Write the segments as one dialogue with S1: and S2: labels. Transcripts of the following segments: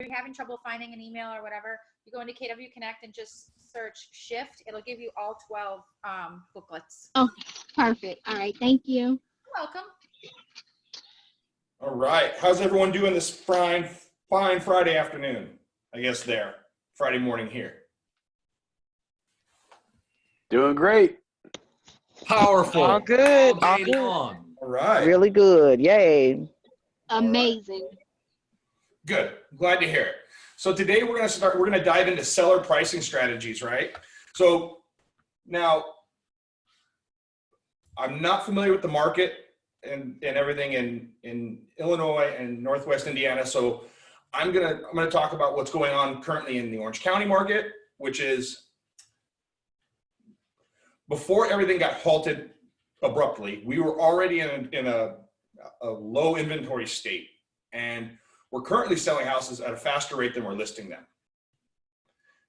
S1: you're having trouble finding an email or whatever, you go into KW Connect and just search Shift. It'll give you all 12 booklets.
S2: Oh, perfect. All right. Thank you.
S1: You're welcome.
S3: All right. How's everyone doing this fine Friday afternoon? I guess there. Friday morning here.
S4: Doing great.
S5: Powerful.
S6: All good.
S5: All
S6: All
S5: day
S6: good.
S5: long.
S3: All right.
S6: Really good. Yay.
S2: Amazing.
S3: Good. Glad to hear it. So today we're going to dive into seller pricing strategies, right? So now I'm not familiar with the market and everything in Illinois and Northwest Indiana. So I'm going to talk about what's going on currently in the Orange County market, which is before everything got halted abruptly, we were already in a low inventory state, and we're currently selling houses at a faster rate than we're listing them.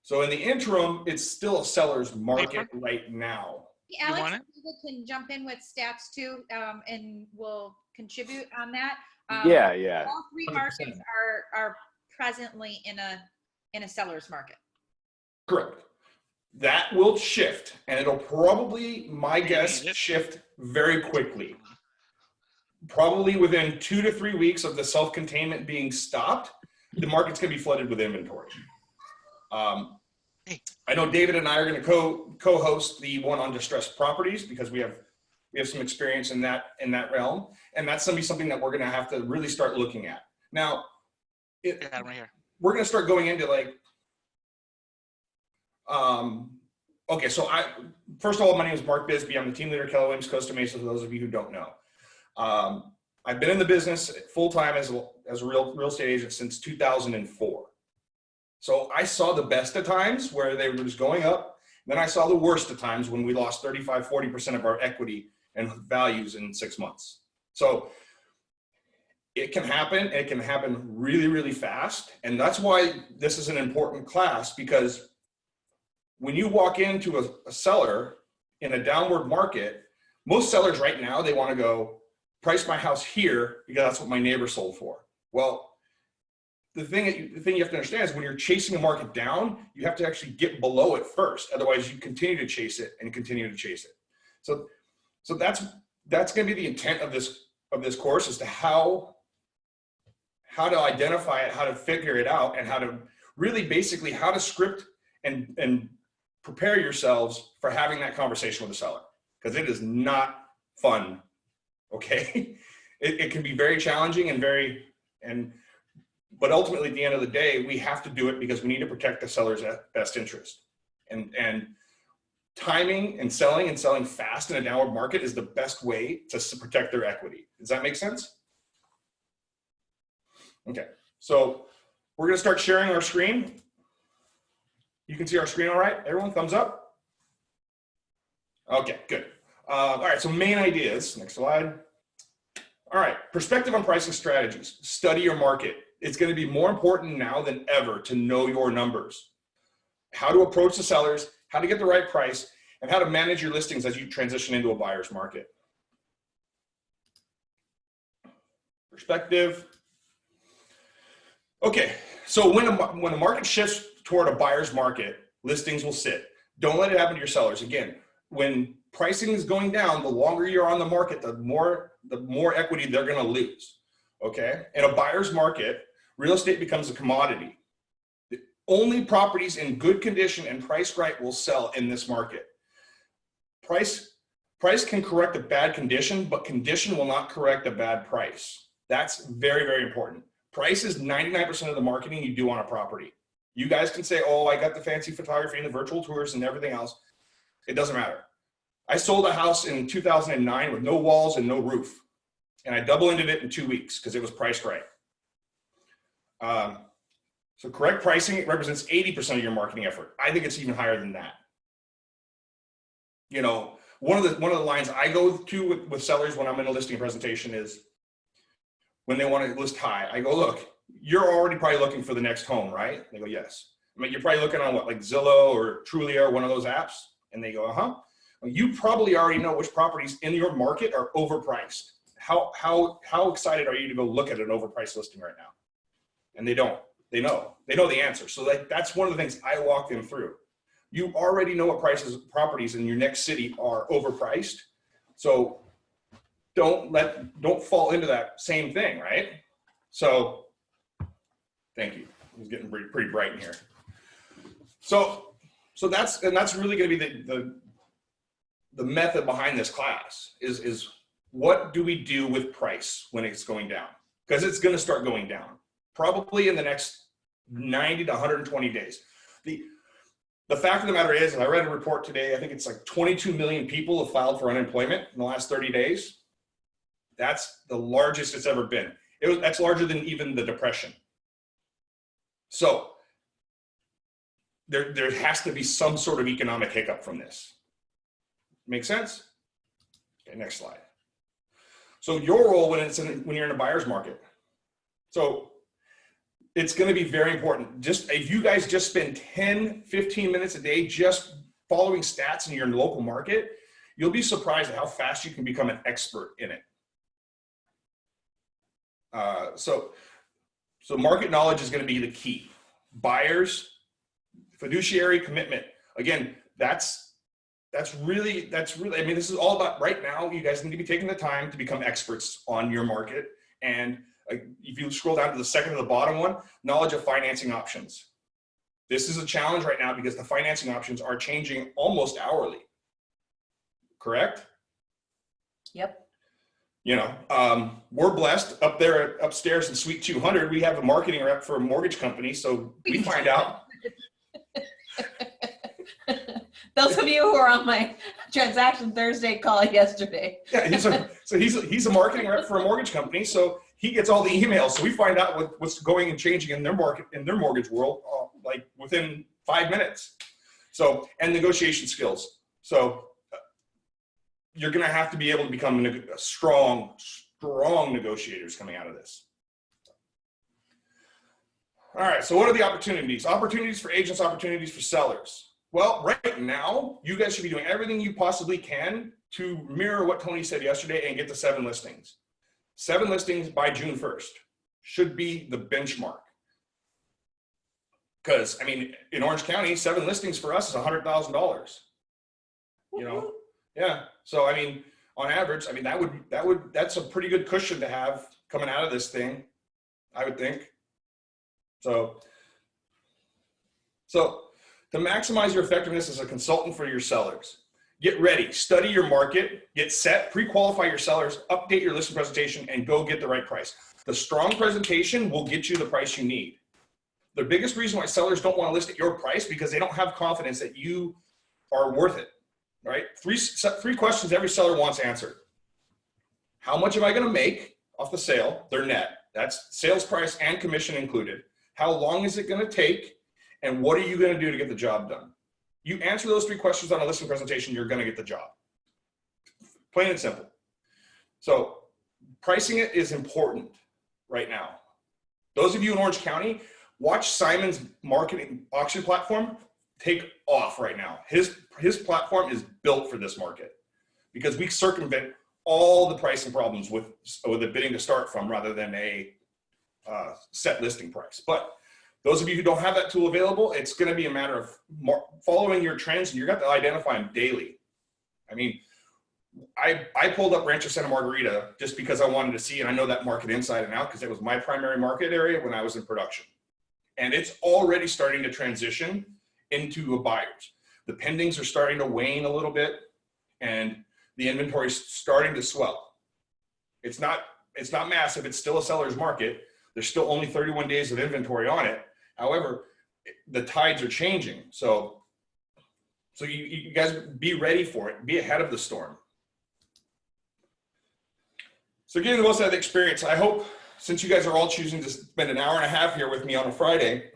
S3: So in the interim, it's still a seller's market right now.
S1: Alex can jump in with stats too, and will contribute on that.
S4: Yeah.
S1: All three
S5: 100%.
S1: markets are presently in a seller's market.
S3: Correct. That will shift, and it'll probably, my guess, shift very quickly. Probably within 2 to 3 weeks of the self-containment being stopped, the market's going to be flooded with inventory. I know David and I are going to co-host the one on distressed properties because we have some experience in that realm, and that's going to be something that we're going to have to really start looking at. Now, we're going to start going into like, okay, so first of all, my name is Mark Bisbee. I'm the team leader at Keller Williams Costa Mesa, for those of you who don't know. I've been in the business full-time as a real estate agent since 2004. So I saw the best of times where they were just going up. Then I saw the worst of times when we lost 35, 40% of our equity and values in 6 months. So it can happen. It can happen really, really fast. And that's why this is an important class, because when you walk into a seller in a downward market, most sellers right now, they want to go price my house here because that's what my neighbor sold for. Well, the thing you have to understand is when you're chasing a market down, you have to actually get below it first. Otherwise, you continue to chase it and continue to chase it. So that's going to be the intent of this course, as to how to identify it, how to figure it out, and how to really basically how to script and prepare yourselves for having that conversation with the seller, because it is not fun. Okay, it can be very challenging but ultimately at the end of the day, we have to do it because we need to protect the seller's best interest. And timing and selling fast in a downward market is the best way to protect their equity. Does that make sense? Okay, so we're gonna start sharing our screen. You can see our screen all right? Everyone, thumbs up? Okay, good. All right, so main ideas, next slide. All right, perspective on pricing strategies. Study your market. It's going to be more important now than ever to know your numbers, how to approach the sellers, how to get the right price, and how to manage your listings as you transition into a buyer's market. Perspective. Okay, so when a market shifts toward a buyer's market, listings will sit. Don't let it happen to your sellers. Again, when pricing is going down, the longer you're on the market, the more equity they're going to lose. Okay, in a buyer's market, real estate becomes a commodity. The only properties in good condition and priced right will sell in this market. Price can correct a bad condition, but condition will not correct a bad price. That's very, very important. Price is 99% of the marketing you do on a property. You guys can say, oh, I got the fancy photography and the virtual tours and everything else. It doesn't matter. I sold a house in 2009 with no walls and no roof. And I double-ended it in 2 weeks because it was priced right. So correct pricing represents 80% of your marketing effort. I think it's even higher than that. You know, one of the lines I go to with sellers when I'm in a listing presentation is when they want to list high, I go, look, you're already probably looking for the next home, right? They go, yes. I mean, you're probably looking on what, like Zillow or Trulia or one of those apps? And they go, uh-huh. Well, you probably already know which properties in your market are overpriced. How excited are you to go look at an overpriced listing right now? And they don't. They know the answer. So that's one of the things I walk them through. You already know what prices of properties in your next city are overpriced. So don't fall into that same thing, right? So thank you. It's getting pretty bright in here. So that's really going to be the method behind this class is what do we do with price when it's going down? Because it's going to start going down probably in the next 90 to 120 days. The fact of the matter is, and I read a report today, I think it's like 22 million people have filed for unemployment in the last 30 days. That's the largest it's ever been. That's larger than even the Depression. So there has to be some sort of economic hiccup from this. Make sense? Okay, next slide. So your role when you're in a buyer's market. So it's going to be very important. Just if you guys just spend 10, 15 minutes a day just following stats in your local market, you'll be surprised at how fast you can become an expert in it. So market knowledge is going to be the key. Buyers, fiduciary commitment. Again, that's really, I mean, this is all about right now. You guys need to be taking the time to become experts on your market. And if you scroll down to the second to the bottom one, knowledge of financing options. This is a challenge right now because the financing options are changing almost hourly. Correct?
S7: Yep.
S3: You know, we're blessed up there upstairs in Suite 200. We have a marketing rep for a mortgage company, so we find out.
S7: Those of you who were on my Transaction Thursday call yesterday.
S3: Yeah, he's a marketing rep for a mortgage company, so he gets all the emails. So we find out what's going and changing in their mortgage world like within 5 minutes. So, and negotiation skills. So you're going to have to be able to become a strong negotiators coming out of this. All right, so what are the opportunities? Opportunities for agents, opportunities for sellers. Well, right now, you guys should be doing everything you possibly can to mirror what Tony said yesterday and get to 7 listings. 7 listings by June 1st should be the benchmark. Because, I mean, in Orange County, 7 listings for us is $100,000. You know? Yeah. So, I mean, on average, I mean, that's a pretty good cushion to have coming out of this thing, I would think. So to maximize your effectiveness as a consultant for your sellers, get ready, study your market, get set, pre-qualify your sellers, update your listing presentation, and go get the right price. The strong presentation will get you the price you need. The biggest reason why sellers don't want to list at your price because they don't have confidence that you are worth it, right? Three questions every seller wants answered. How much am I going to make off the sale? Their net. That's sales price and commission included. How long is it going to take? And what are you going to do to get the job done? You answer those 3 questions on a listing presentation, you're going to get the job. Plain and simple. So pricing it is important right now. Those of you in Orange County, watch Simon's marketing auction platform take off right now. His platform is built for this market because we circumvent all the pricing problems with the bidding to start from rather than a set listing price. But those of you who don't have that tool available, it's going to be a matter of following your trends, and you're going to identify them daily. I mean, I pulled up Rancho Santa Margarita just because I wanted to see, and I know that market inside and out because it was my primary market area when I was in production. And it's already starting to transition into a buyer's. The pendings are starting to wane a little bit, and the inventory is starting to swell. It's not massive. It's still a seller's market. There's still only 31 days of inventory on it. However, the tides are changing. So you guys be ready for it. Be ahead of the storm. So getting the most out of the experience, I hope since you guys are all choosing to spend an hour and a half here with me on a Friday,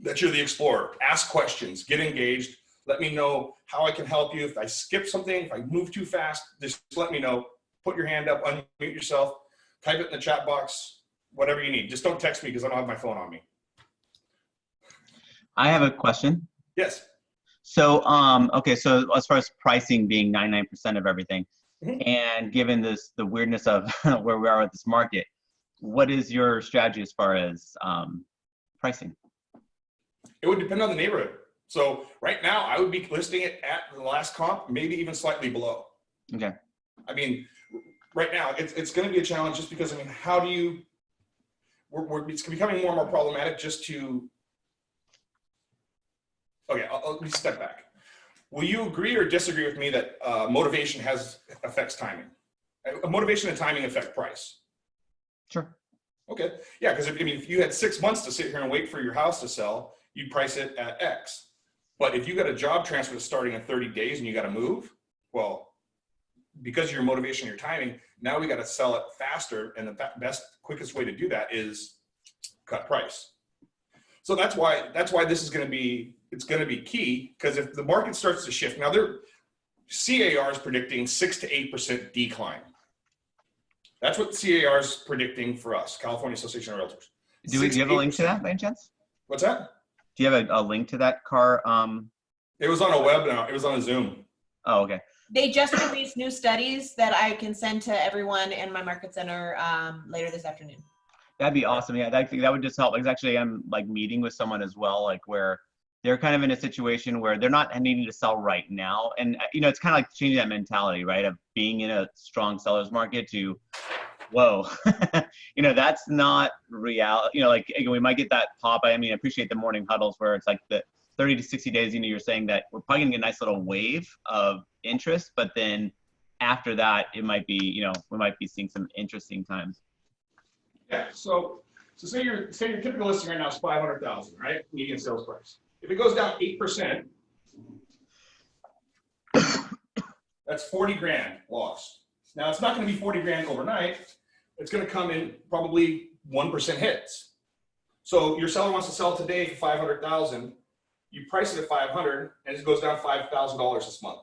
S3: that you're the explorer. Ask questions, get engaged. Let me know how I can help you. If I skip something, if I move too fast, just let me know. Put your hand up, unmute yourself, type it in the chat box, whatever you need. Just don't text me because I don't have my phone on me.
S8: I have a question.
S3: Yes.
S8: So, okay, so as far as pricing being 99% of everything, and given the weirdness of where we are with this market, what is your strategy as far as pricing?
S3: It would depend on the neighborhood. So right now, I would be listing it at the last comp, maybe even slightly below.
S8: Okay.
S3: I mean, right now, it's going to be a challenge just because, I mean, how do you, it's becoming more and more problematic just to, okay, let me step back. Will you agree or disagree with me that motivation affects timing? Motivation and timing affect price.
S8: Sure.
S3: Okay, yeah, because if you had 6 months to sit here and wait for your house to sell, you'd price it at X. But if you got a job transfer that's starting in 30 days and you got to move, well, because of your motivation and your timing, now we got to sell it faster, and the best, quickest way to do that is cut price. So that's why this is going to be, it's going to be key, because if the market starts to shift, now CAR is predicting 6 to 8% decline. That's what CAR is predicting for us, California Association of Realtors.
S8: Do you have a link to that by any chance?
S3: What's that?
S8: Do you have a link to that car?
S3: It was on a webinar. It was on a Zoom.
S8: Oh, okay.
S7: They just released new studies that I can send to everyone in my market center later this afternoon.
S8: That'd be awesome. Yeah, that would just help. Because actually, I'm like meeting with someone as well, like where they're kind of in a situation where they're not needing to sell right now. And, it's kind of like changing that mentality, right? Of being in a strong seller's market to, whoa, that's not reality. Like, again, we might get that pop. I appreciate the morning huddles where it's like the 30 to 60 days, you're saying that we're probably gonna get a nice little wave of interest, but then after that, it might be, we might be seeing some interesting times.
S3: Yeah. So say your typical listing right now is 500,000, right? Median sales price. If it goes down 8%, that's 40 grand lost. Now it's not going to be 40 grand overnight. It's going to come in probably 1% hits. So your seller wants to sell today for 500,000. You price it at 500, and it goes down $5,000 this month.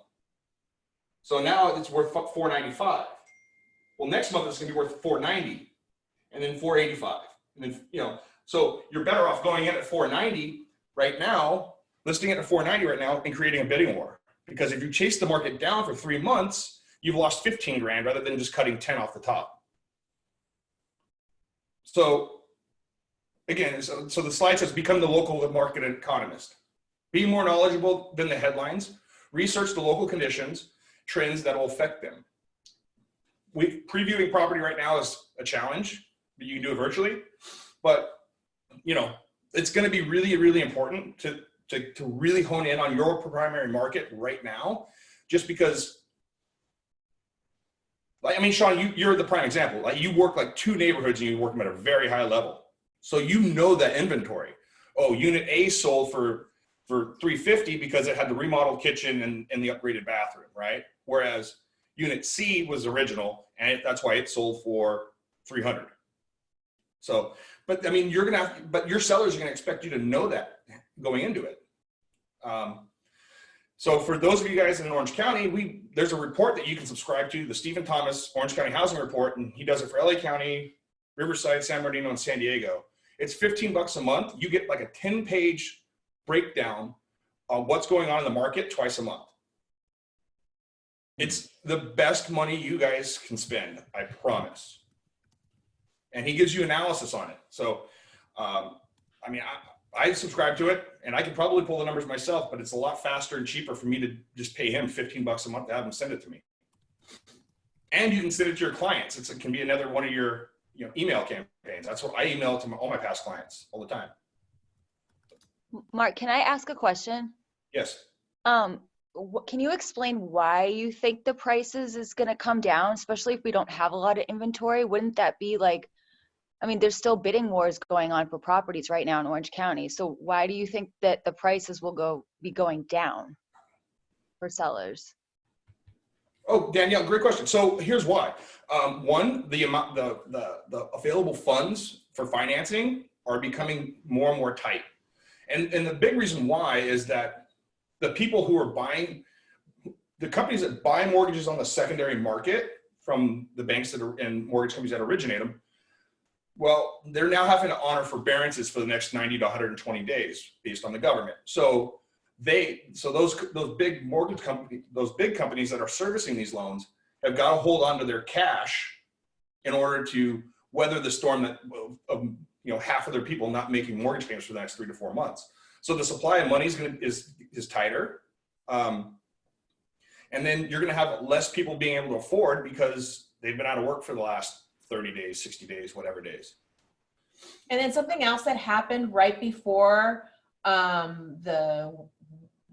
S3: So now it's worth 495. Well, next month it's going to be worth 490, and then 485, and then So you're better off going in at 490 right now, listing it at 490 right now, and creating a bidding war. Because if you chase the market down for 3 months, you've lost 15 grand rather than just cutting 10 off the top. So again, so the slide says become the local market economist. Be more knowledgeable than the headlines. Research the local conditions, trends that will affect them. Previewing property right now is a challenge, but you can do it virtually. But it's going to be really, really important to really hone in on your primary market right now, just because, Sean, you're the prime example. Like, you work like 2 neighborhoods and you work them at a very high level. So that inventory. Oh, unit A sold for $350 because it had the remodeled kitchen and the upgraded bathroom, right? Whereas unit C was original, and that's why it sold for $300. So, but your sellers are gonna expect you to know that going into it. So for those of you guys in Orange County, there's a report that you can subscribe to, the Stephen Thomas Orange County Housing Report, and he does it for LA County, Riverside, San Bernardino, and San Diego. It's $15 a month. You get like a 10-page breakdown on what's going on in the market twice a month. It's the best money you guys can spend, I promise. And he gives you analysis on it. So, I subscribe to it, and I could probably pull the numbers myself, but it's a lot faster and cheaper for me to just pay him $15 a month to have him send it to me. And you can send it to your clients. It can be another one of your email campaigns. That's what I email to all my past clients all the time.
S9: Mark, can I ask a question?
S3: Yes.
S9: Can you explain why you think the prices is going to come down, especially if we don't have a lot of inventory? Wouldn't that be like, there's still bidding wars going on for properties right now in Orange County. So why do you think that the prices will be going down for sellers?
S3: Oh, Danielle, great question. So here's why. One, the available funds for financing are becoming more and more tight. And the big reason why is that the people who are buying, the companies that buy mortgages on the secondary market from the banks and mortgage companies that originate them, well, they're now having to honor forbearances for the next 90 to 120 days based on the government. So those big mortgage companies, those big companies that are servicing these loans have got to hold on to their cash in order to weather the storm of half of their people not making mortgage payments for the next 3 to 4 months. So the supply of money is tighter. And then you're going to have less people being able to afford because they've been out of work for the last 30 days, 60 days, whatever days.
S7: And then something else that happened right before the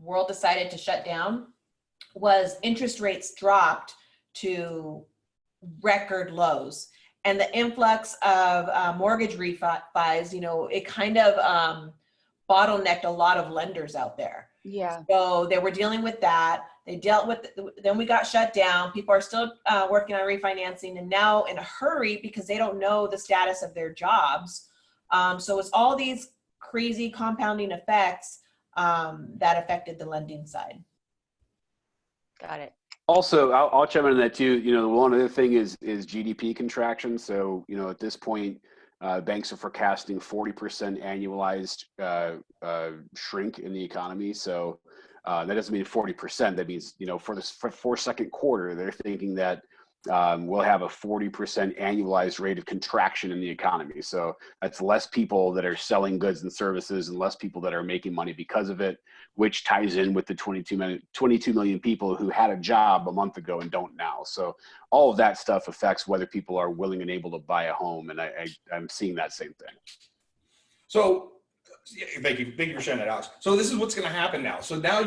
S7: world decided to shut down was interest rates dropped to record lows. And the influx of mortgage refis, it kind of bottlenecked a lot of lenders out there.
S9: Yeah.
S7: So they were dealing with that. They dealt with, then we got shut down. People are still working on refinancing and now in a hurry because they don't know the status of their jobs. So it's all these crazy compounding effects that affected the lending side.
S9: Got it.
S4: Also, I'll chime in on that too. One other thing is GDP contraction. So, at this point, banks are forecasting 40% annualized shrink in the economy. So that doesn't mean 40%. That means, for second quarter, they're thinking that we'll have a 40% annualized rate of contraction in the economy. So that's less people that are selling goods and services and less people that are making money because of it, which ties in with the 22 million people who had a job a month ago and don't now. So all of that stuff affects whether people are willing and able to buy a home. And I'm seeing that same thing.
S3: So thank you for sharing that, Alex. So this is what's going to happen now. So now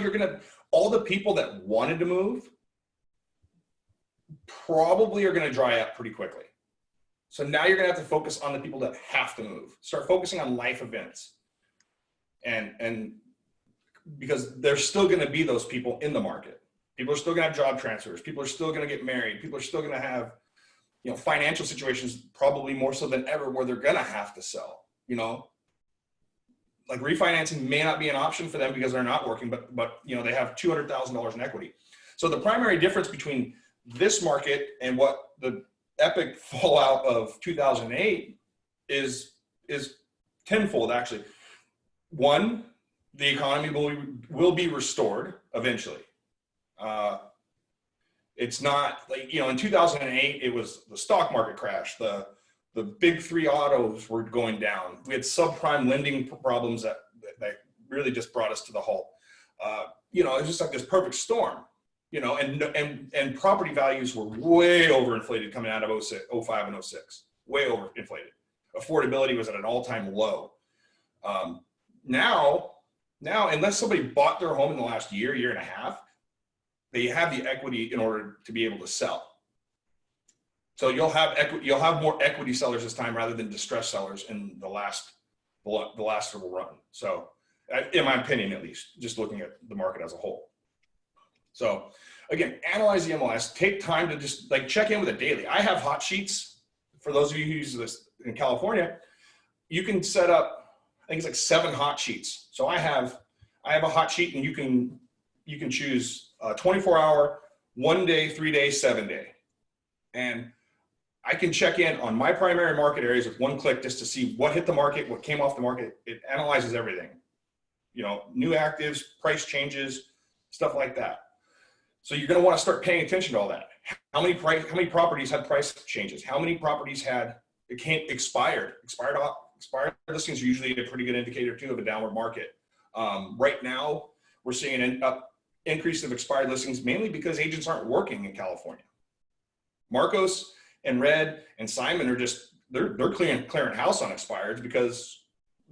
S3: all the people that wanted to move probably are going to dry up pretty quickly. So now you're going to have to focus on the people that have to move. Start focusing on life events. And because there's still going to be those people in the market. People are still going to have job transfers. People are still going to get married. People are still going to have, financial situations probably more so than ever where they're going to have to sell, Like refinancing may not be an option for them because they're not working, but they have $200,000 in equity. So the primary difference between this market and what the epic fallout of 2008 is tenfold, actually. One, the economy will be restored eventually. It's not like, in 2008, it was the stock market crash. The big three autos were going down. We had subprime lending problems that really just brought us to the halt. It was just like this perfect storm. And property values were way overinflated coming out of 05 and 06, way overinflated. Affordability was at an all-time low. Now, unless somebody bought their home in the last year and a half, they have the equity in order to be able to sell. So you'll have more equity sellers this time rather than distressed sellers in the last several run. So, in my opinion, at least, just looking at the market as a whole. So again, analyze the MLS, take time to just check in with it daily. I have hot sheets for those of you who use this in California. You can set up, I think it's 7 hot sheets. So I have a hot sheet and you can choose 24-hour, 1 day, 3 day, 7 day. And I can check in on my primary market areas with one click just to see what hit the market, what came off the market. It analyzes everything, new actives, price changes, stuff like that. So you're going to want to start paying attention to all that. How many properties had price changes? How many properties had expired? Expired listings are usually a pretty good indicator too of a downward market. Right now, we're seeing an increase of expired listings mainly because agents aren't working in California. Marcos and Red and Simon are they're clearing house on expireds because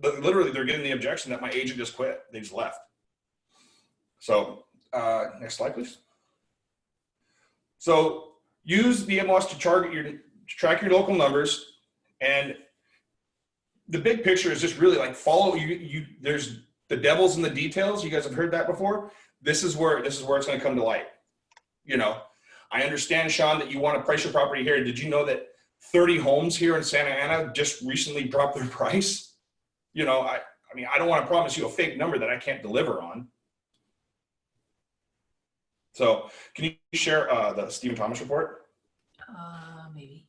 S3: literally they're getting the objection that my agent just quit. They just left. So next slide, please. So use the MLS to track your local numbers, and the big picture is just really follow you. There's the devil's in the details. You guys have heard that before. This is where it's going to come to light. I understand, Sean, that you want to price your property here. Did you know that 30 homes here in Santa Ana just recently dropped their price? I don't want to promise you a fake number that I can't deliver on. So can you share the Stephen Thomas report?
S7: Maybe.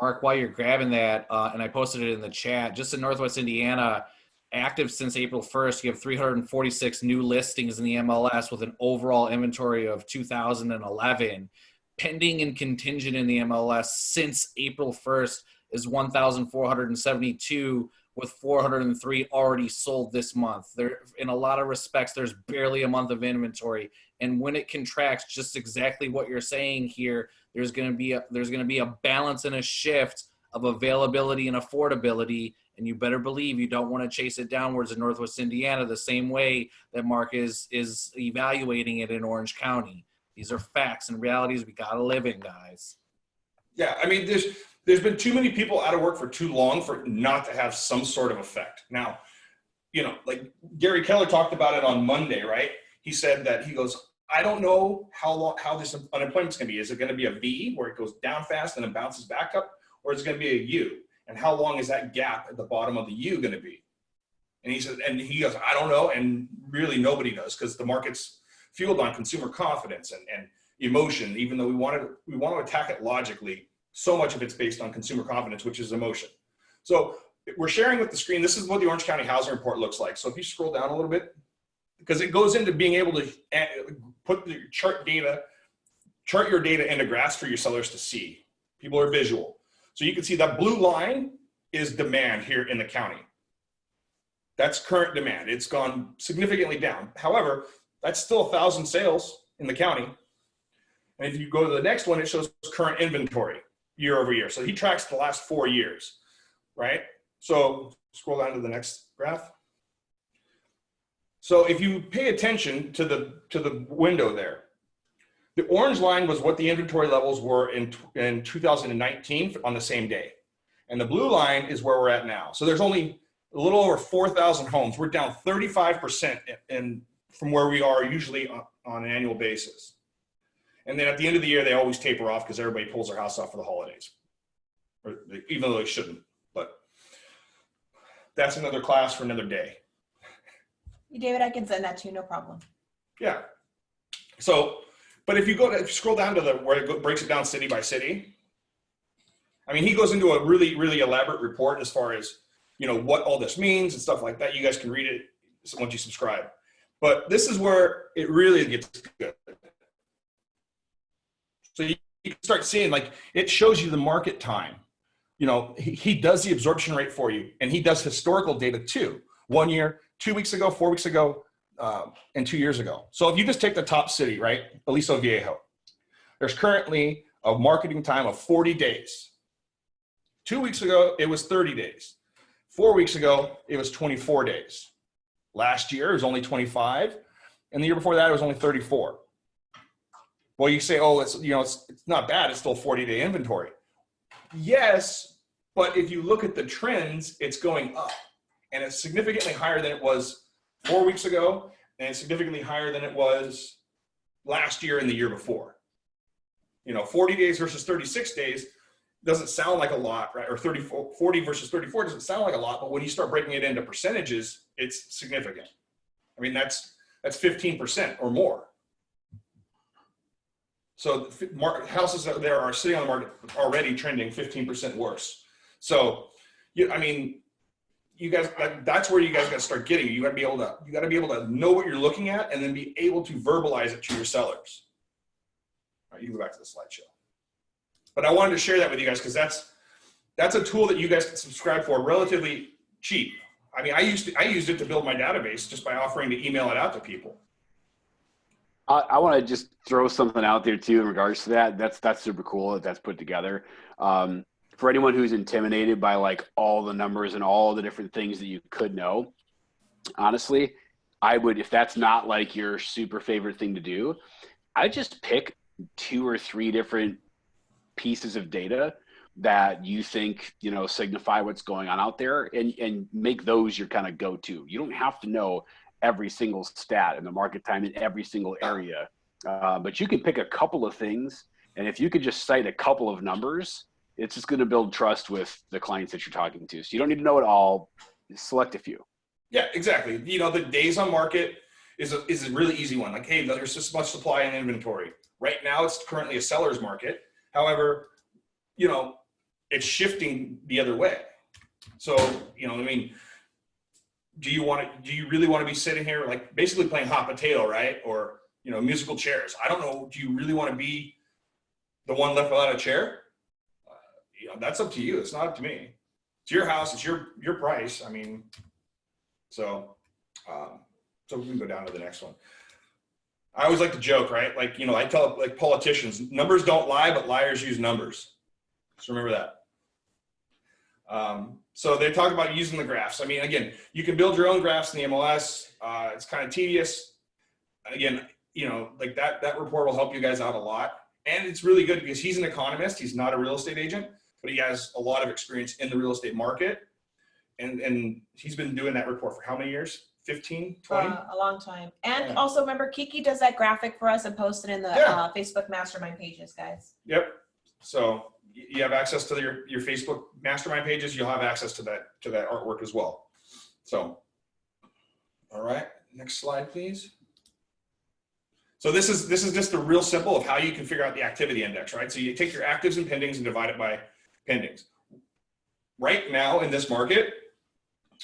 S5: Mark, while you're grabbing that, and I posted it in the chat, just in Northwest Indiana, active since April 1st, you have 346 new listings in the MLS with an overall inventory of 2,011. Pending and contingent in the MLS since April 1st is 1,472 with 403 already sold this month. There, in a lot of respects, there's barely a month of inventory. And when it contracts, just exactly what you're saying here, there's going to be a balance and a shift of availability and affordability. And you better believe you don't want to chase it downwards in Northwest Indiana the same way that Mark is evaluating it in Orange County. These are facts and realities we got to live in, guys.
S3: Yeah, I mean, there's been too many people out of work for too long for it not to have some sort of effect. Now, like Gary Keller talked about it on Monday, right? He said that he goes, I don't know how this unemployment's going to be. Is it going to be a V where it goes down fast and then bounces back up, or is it going to be a U? And how long is that gap at the bottom of the U going to be? And he said, and he goes, I don't know, and really nobody knows because the market's fueled on consumer confidence and emotion. Even though we want to attack it logically, so much of it's based on consumer confidence, which is emotion. So we're sharing with the screen. This is what the Orange County Housing Report looks like. So if you scroll down a little bit, because it goes into being able to put the chart your data into graphs for your sellers to see. People are visual. So you can see that blue line is demand here in the county. That's current demand. It's gone significantly down. However, that's still 1,000 sales in the county. And if you go to the next one, it shows current inventory year over year. So he tracks the last 4 years, right? So scroll down to the next graph. So if you pay attention to the window there, the orange line was what the inventory levels were in 2019 on the same day. And the blue line is where we're at now. So there's only a little over 4,000 homes. We're down 35% from where we are usually on an annual basis. And then at the end of the year, they always taper off because everybody pulls their house off for the holidays, even though they shouldn't. But that's another class for another day.
S7: David, I can send that to you, no problem.
S3: Yeah. So, but if you scroll down to where it breaks it down city by city, I mean, he goes into a really, really elaborate report as far as, what all this means and stuff like that. You guys can read it once you subscribe. But this is where it really gets good. So you can start seeing, like, it shows you the market time. He does the absorption rate for you, and he does historical data too. 1 year, 2 weeks ago, 4 weeks ago, and 2 years ago. So if you just take the top city, right, Aliso Viejo, there's currently a marketing time of 40 days. 2 weeks ago, it was 30 days. 4 weeks ago, it was 24 days. Last year, it was only 25. And the year before that, it was only 34. Well, you say, oh, it's not bad. It's still 40-day inventory. Yes, but if you look at the trends, it's going up. And it's significantly higher than it was 4 weeks ago, and it's significantly higher than it was last year and the year before. 40 days versus 36 days doesn't sound like a lot, right? Or 40 versus 34 doesn't sound like a lot, but when you start breaking it into percentages, it's significant. I mean, that's 15% or more. So houses out there are sitting on the market already trending 15% worse. So, I mean, you guys, that's where you guys got to start getting. You got to be able to know what you're looking at and then be able to verbalize it to your sellers. All right, you can go back to the slideshow. But I wanted to share that with you guys because that's a tool that you guys can subscribe for relatively cheap. I mean, I used it to build my database just by offering to email it out to people.
S4: I want to just throw something out there too in regards to that. That's super cool that that's put together. For anyone who's intimidated by like all the numbers and all the different things that you could know, honestly, I would, if that's not like your super favorite thing to do, I just pick 2 or 3 different pieces of data that you think, signify what's going on out there and make those your kind of go-to. You don't have to know every single stat in the market time in every single area, but you can pick a couple of things. And if you could just cite a couple of numbers, it's just going to build trust with the clients that you're talking to. So you don't need to know it all. Select a few.
S3: Yeah, exactly. The days on market is a really easy one. Like, hey, there's this much supply and inventory. Right now, it's currently a seller's market. However, it's shifting the other way. So, I mean, do you really want to be sitting here like basically playing hot potato, right? Or, musical chairs. I don't know. Do you really want to be the one left without a chair? that's up to you. It's not up to me. It's your house. It's your price. I mean, so we can go down to the next one. I always like to joke, right? Like, I tell like politicians, numbers don't lie, but liars use numbers. Just remember that. So they talk about using the graphs. I mean, again, you can build your own graphs in the MLS. It's kind of tedious. Again, like that report will help you guys out a lot. And it's really good because he's an economist. He's not a real estate agent, but he has a lot of experience in the real estate market. And he's been doing that report for how many years? 15, 20?
S7: A long time. And
S3: Yeah.
S7: also remember, Kiki does that graphic for us and post it in the
S3: Yeah.
S7: Facebook mastermind pages, guys.
S3: Yep. So you have access to your Facebook mastermind pages. You'll have access to that artwork as well. So, all right, next slide, please. So this is just a real simple of how you can figure out the activity index, right? So you take your actives and pendings and divide it by pendings. Right now in this market,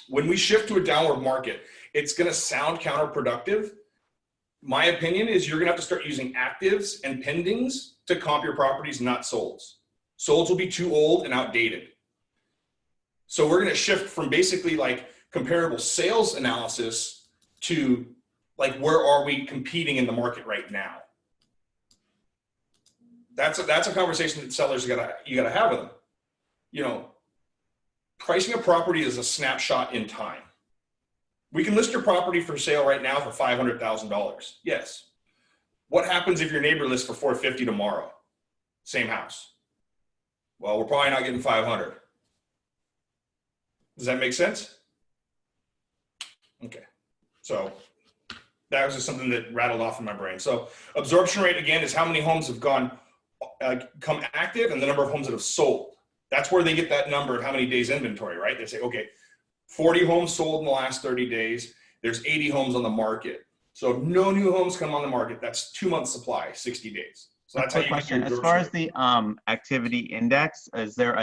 S3: when we shift to a downward market, it's going to sound counterproductive. My opinion is you're going to have to start using actives and pendings to comp your properties, not solds. Solds will be too old and outdated. So we're going to shift from basically like comparable sales analysis to like, where are we competing in the market right now? That's a conversation that sellers you gotta have with them. Pricing a property is a snapshot in time. We can list your property for sale right now for $500,000. Yes. What happens if your neighbor lists for $450 tomorrow? Same house. Well, we're probably not getting 500. Does that make sense? Okay. So that was just something that rattled off in my brain. So absorption rate, again, is how many homes have come active and the number of homes that have sold. That's where they get that number of how many days inventory, right? They say, okay, 40 homes sold in the last 30 days. There's 80 homes on the market. So if no new homes come on the market, that's 2 months supply, 60 days. So that's how you get your
S8: question. As far as the activity index, is there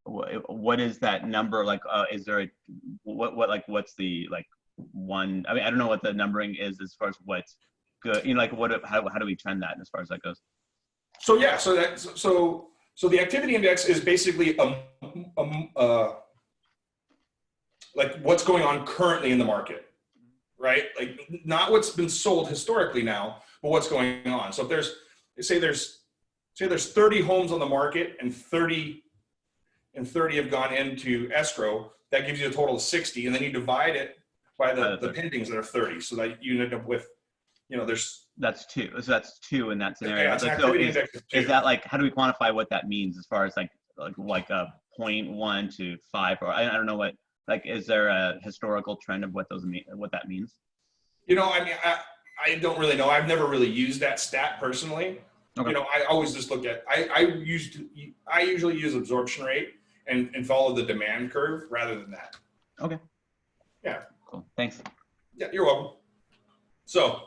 S8: what is that number? Like, is there a, what's the, like, one? I mean, I don't know what the numbering is as far as what's good. Like how do we trend that as far as that goes?
S3: So yeah, so the activity index is basically like what's going on currently in the market, right? Like not what's been sold historically now, but what's going on. So if there's 30 homes on the market and 30 have gone into escrow, that gives you a total of 60, and then you divide it by the pendings that are 30, so that you end up with,
S8: that's two. So that's two in that scenario.
S3: Yeah, it's an
S8: So
S3: activity index of 2.
S8: is that like, how do we quantify what that means as far as like a 0.1 to 5, or I don't know what, like, is there a historical trend of what that means?
S3: I mean, I don't really know. I've never really used that stat personally.
S8: Okay.
S3: I always just look at, I usually use absorption rate and follow the demand curve rather than that.
S8: Okay.
S3: Yeah.
S8: Cool. Thanks.
S3: Yeah, you're welcome. So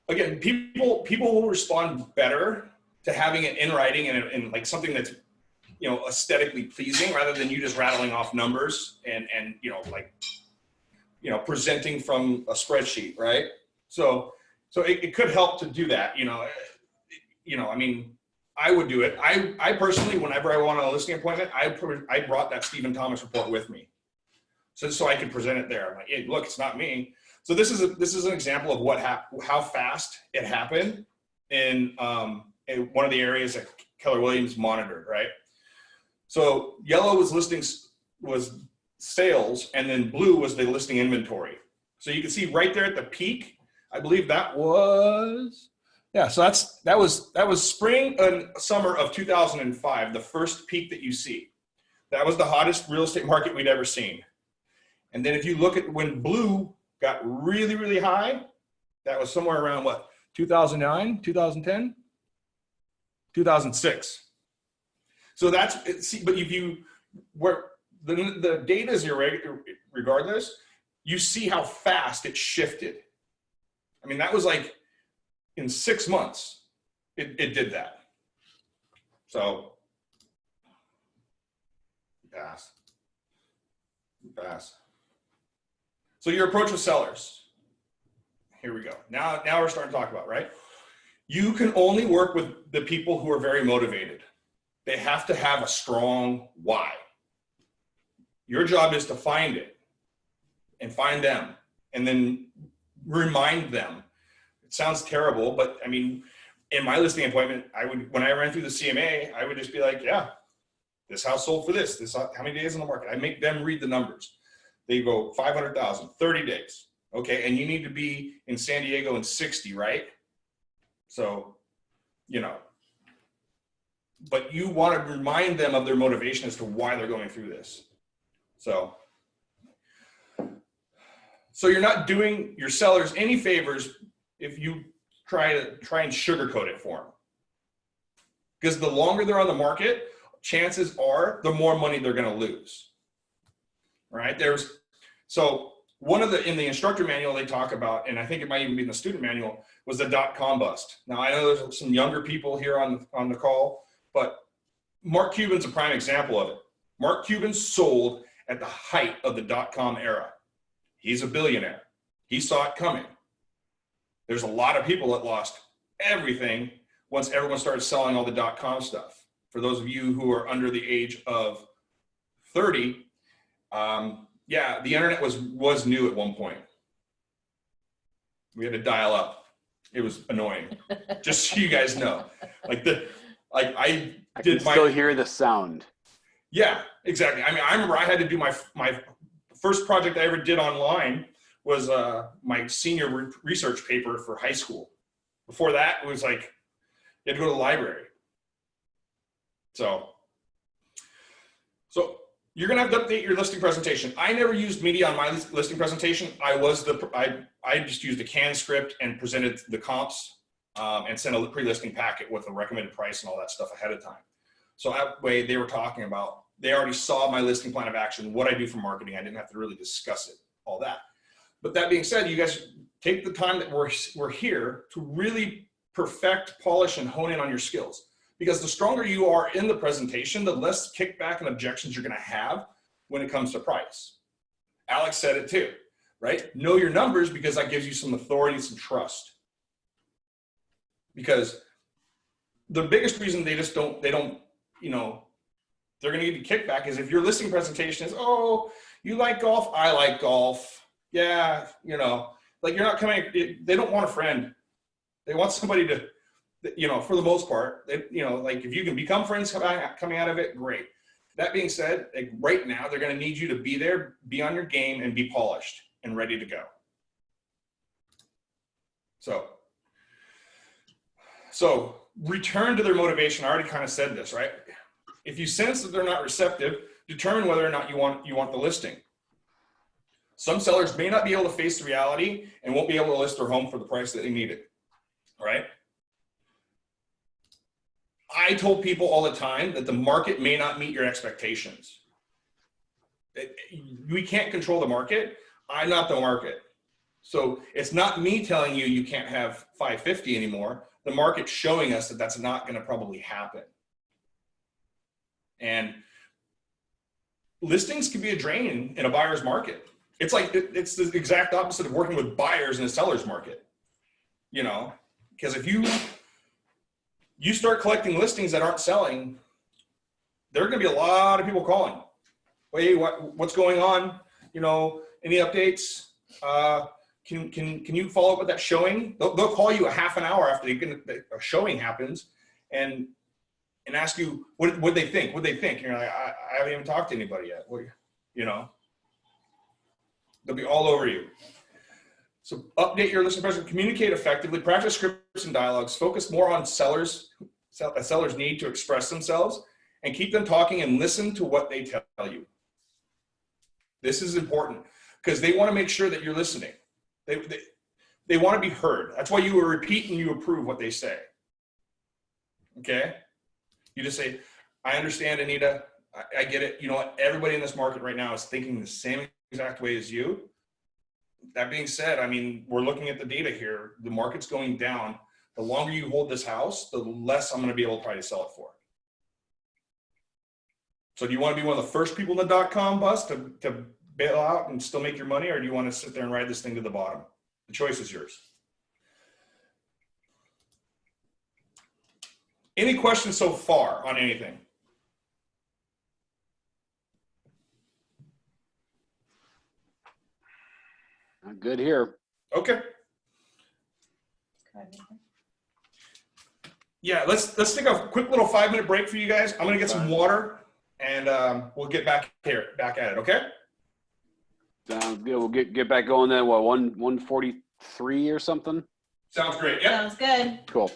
S3: again, people will respond better to having it in writing and like something that's, aesthetically pleasing rather than you just rattling off numbers and presenting from a spreadsheet, right? So it could help to do that, I mean, I would do it. I personally, whenever I want a listing appointment, I brought that Stephen Thomas report with me. So I could present it there. I'm like, hey, look, it's not me. So this is an example of how fast it happened in one of the areas that Keller Williams monitored, right? So yellow was sales, and then blue was the listing inventory. So you can see right there at the peak, I believe that was, yeah. So that was spring and summer of 2005, the first peak that you see. That was the hottest real estate market we'd ever seen. And then if you look at when blue got really, really high, that was somewhere around what, 2009, 2010, 2006. So but where the data is irregular regardless, you see how fast it shifted. I mean, that was like in 6 months, it did that. So pass. So your approach with sellers. Here we go. Now we're starting to talk about, right? You can only work with the people who are very motivated. They have to have a strong why. Your job is to find it and find them and then remind them. It sounds terrible, but I mean, in my listing appointment, when I ran through the CMA, I would just be like, yeah, this house sold for this, how many days on the market? I make them read the numbers. They go 500,000, 30 days. Okay, and you need to be in San Diego in 60, right? So, but you want to remind them of their motivation as to why they're going through this. So you're not doing your sellers any favors if you try and sugarcoat it for them. Because the longer they're on the market, chances are the more money they're going to lose. Right? So one of in the instructor manual they talk about, and I think it might even be in the student manual, was the .com bust. Now I know there's some younger people here on the call, but Mark Cuban's a prime example of it. Mark Cuban sold at the height of the .com era. He's a billionaire. He saw it coming. There's a lot of people that lost everything once everyone started selling all the .com stuff. For those of you who are under the age of 30, yeah, the internet was new at one point. We had to dial up. It was annoying. Just so you guys know, I can
S4: still hear the sound.
S3: Yeah, exactly. I mean, I remember I had to do my first project I ever did online was my senior research paper for high school. Before that, it was like you had to go to the library. So you're gonna have to update your listing presentation. I never used media on my listing presentation. I just used a canned script and presented the comps and sent a pre-listing packet with a recommended price and all that stuff ahead of time. So that way they already saw my listing plan of action, what I do for marketing. I didn't have to really discuss it, all that. But that being said, you guys take the time that we're here to really perfect, polish, and hone in on your skills. Because the stronger you are in the presentation, the less kickback and objections you're going to have when it comes to price. Alex said it too, right? Know your numbers, because that gives you some authority, some trust. Because the biggest reason they don't, they're going to give you kickback is if your listing presentation is, oh, you like golf, I like golf. Yeah, like you're not coming, they don't want a friend. They want somebody to, for the most part, like if you can become friends coming out of it, great. That being said, like right now, they're going to need you to be there, be on your game, and be polished and ready to go. So return to their motivation. I already kind of said this, right? If you sense that they're not receptive, determine whether or not you want the listing. Some sellers may not be able to face the reality and won't be able to list their home for the price that they need it, right? I told people all the time that the market may not meet your expectations. We can't control the market. I'm not the market. So it's not me telling you you can't have 550 anymore. The market's showing us that that's not going to probably happen. And listings can be a drain in a buyer's market. It's like, it's the exact opposite of working with buyers in a seller's market, because if you start collecting listings that aren't selling, there are going to be a lot of people calling. Hey, what's going on? Any updates? Can you follow up with that showing? They'll call you a half an hour after a showing happens and ask you what they think. What they think? And you're like, I haven't even talked to anybody yet. They'll be all over you. So update your listing presentation, communicate effectively, practice scripts and dialogues, focus more on sellers' need to express themselves, and keep them talking and listen to what they tell you. This is important because they want to make sure that you're listening. They want to be heard. That's why you will repeat and you approve what they say. Okay? You just say, I understand, Anita. I get it. You know what? Everybody in this market right now is thinking the same exact way as you. That being said, I mean, we're looking at the data here. The market's going down. The longer you hold this house, the less I'm going to be able to try to sell it for. So do you want to be one of the first people in the .com bust to bail out and still make your money, or do you want to sit there and ride this thing to the bottom? The choice is yours. Any questions so far on anything?
S4: Good here.
S3: Okay. Yeah, let's take a quick little 5-minute break for you guys. I'm gonna get some water, and we'll get back at it. Okay.
S4: Sounds good. We'll get back going then. What, 1:43 or something?
S3: Sounds great. Yeah.
S7: Sounds good.
S4: Cool.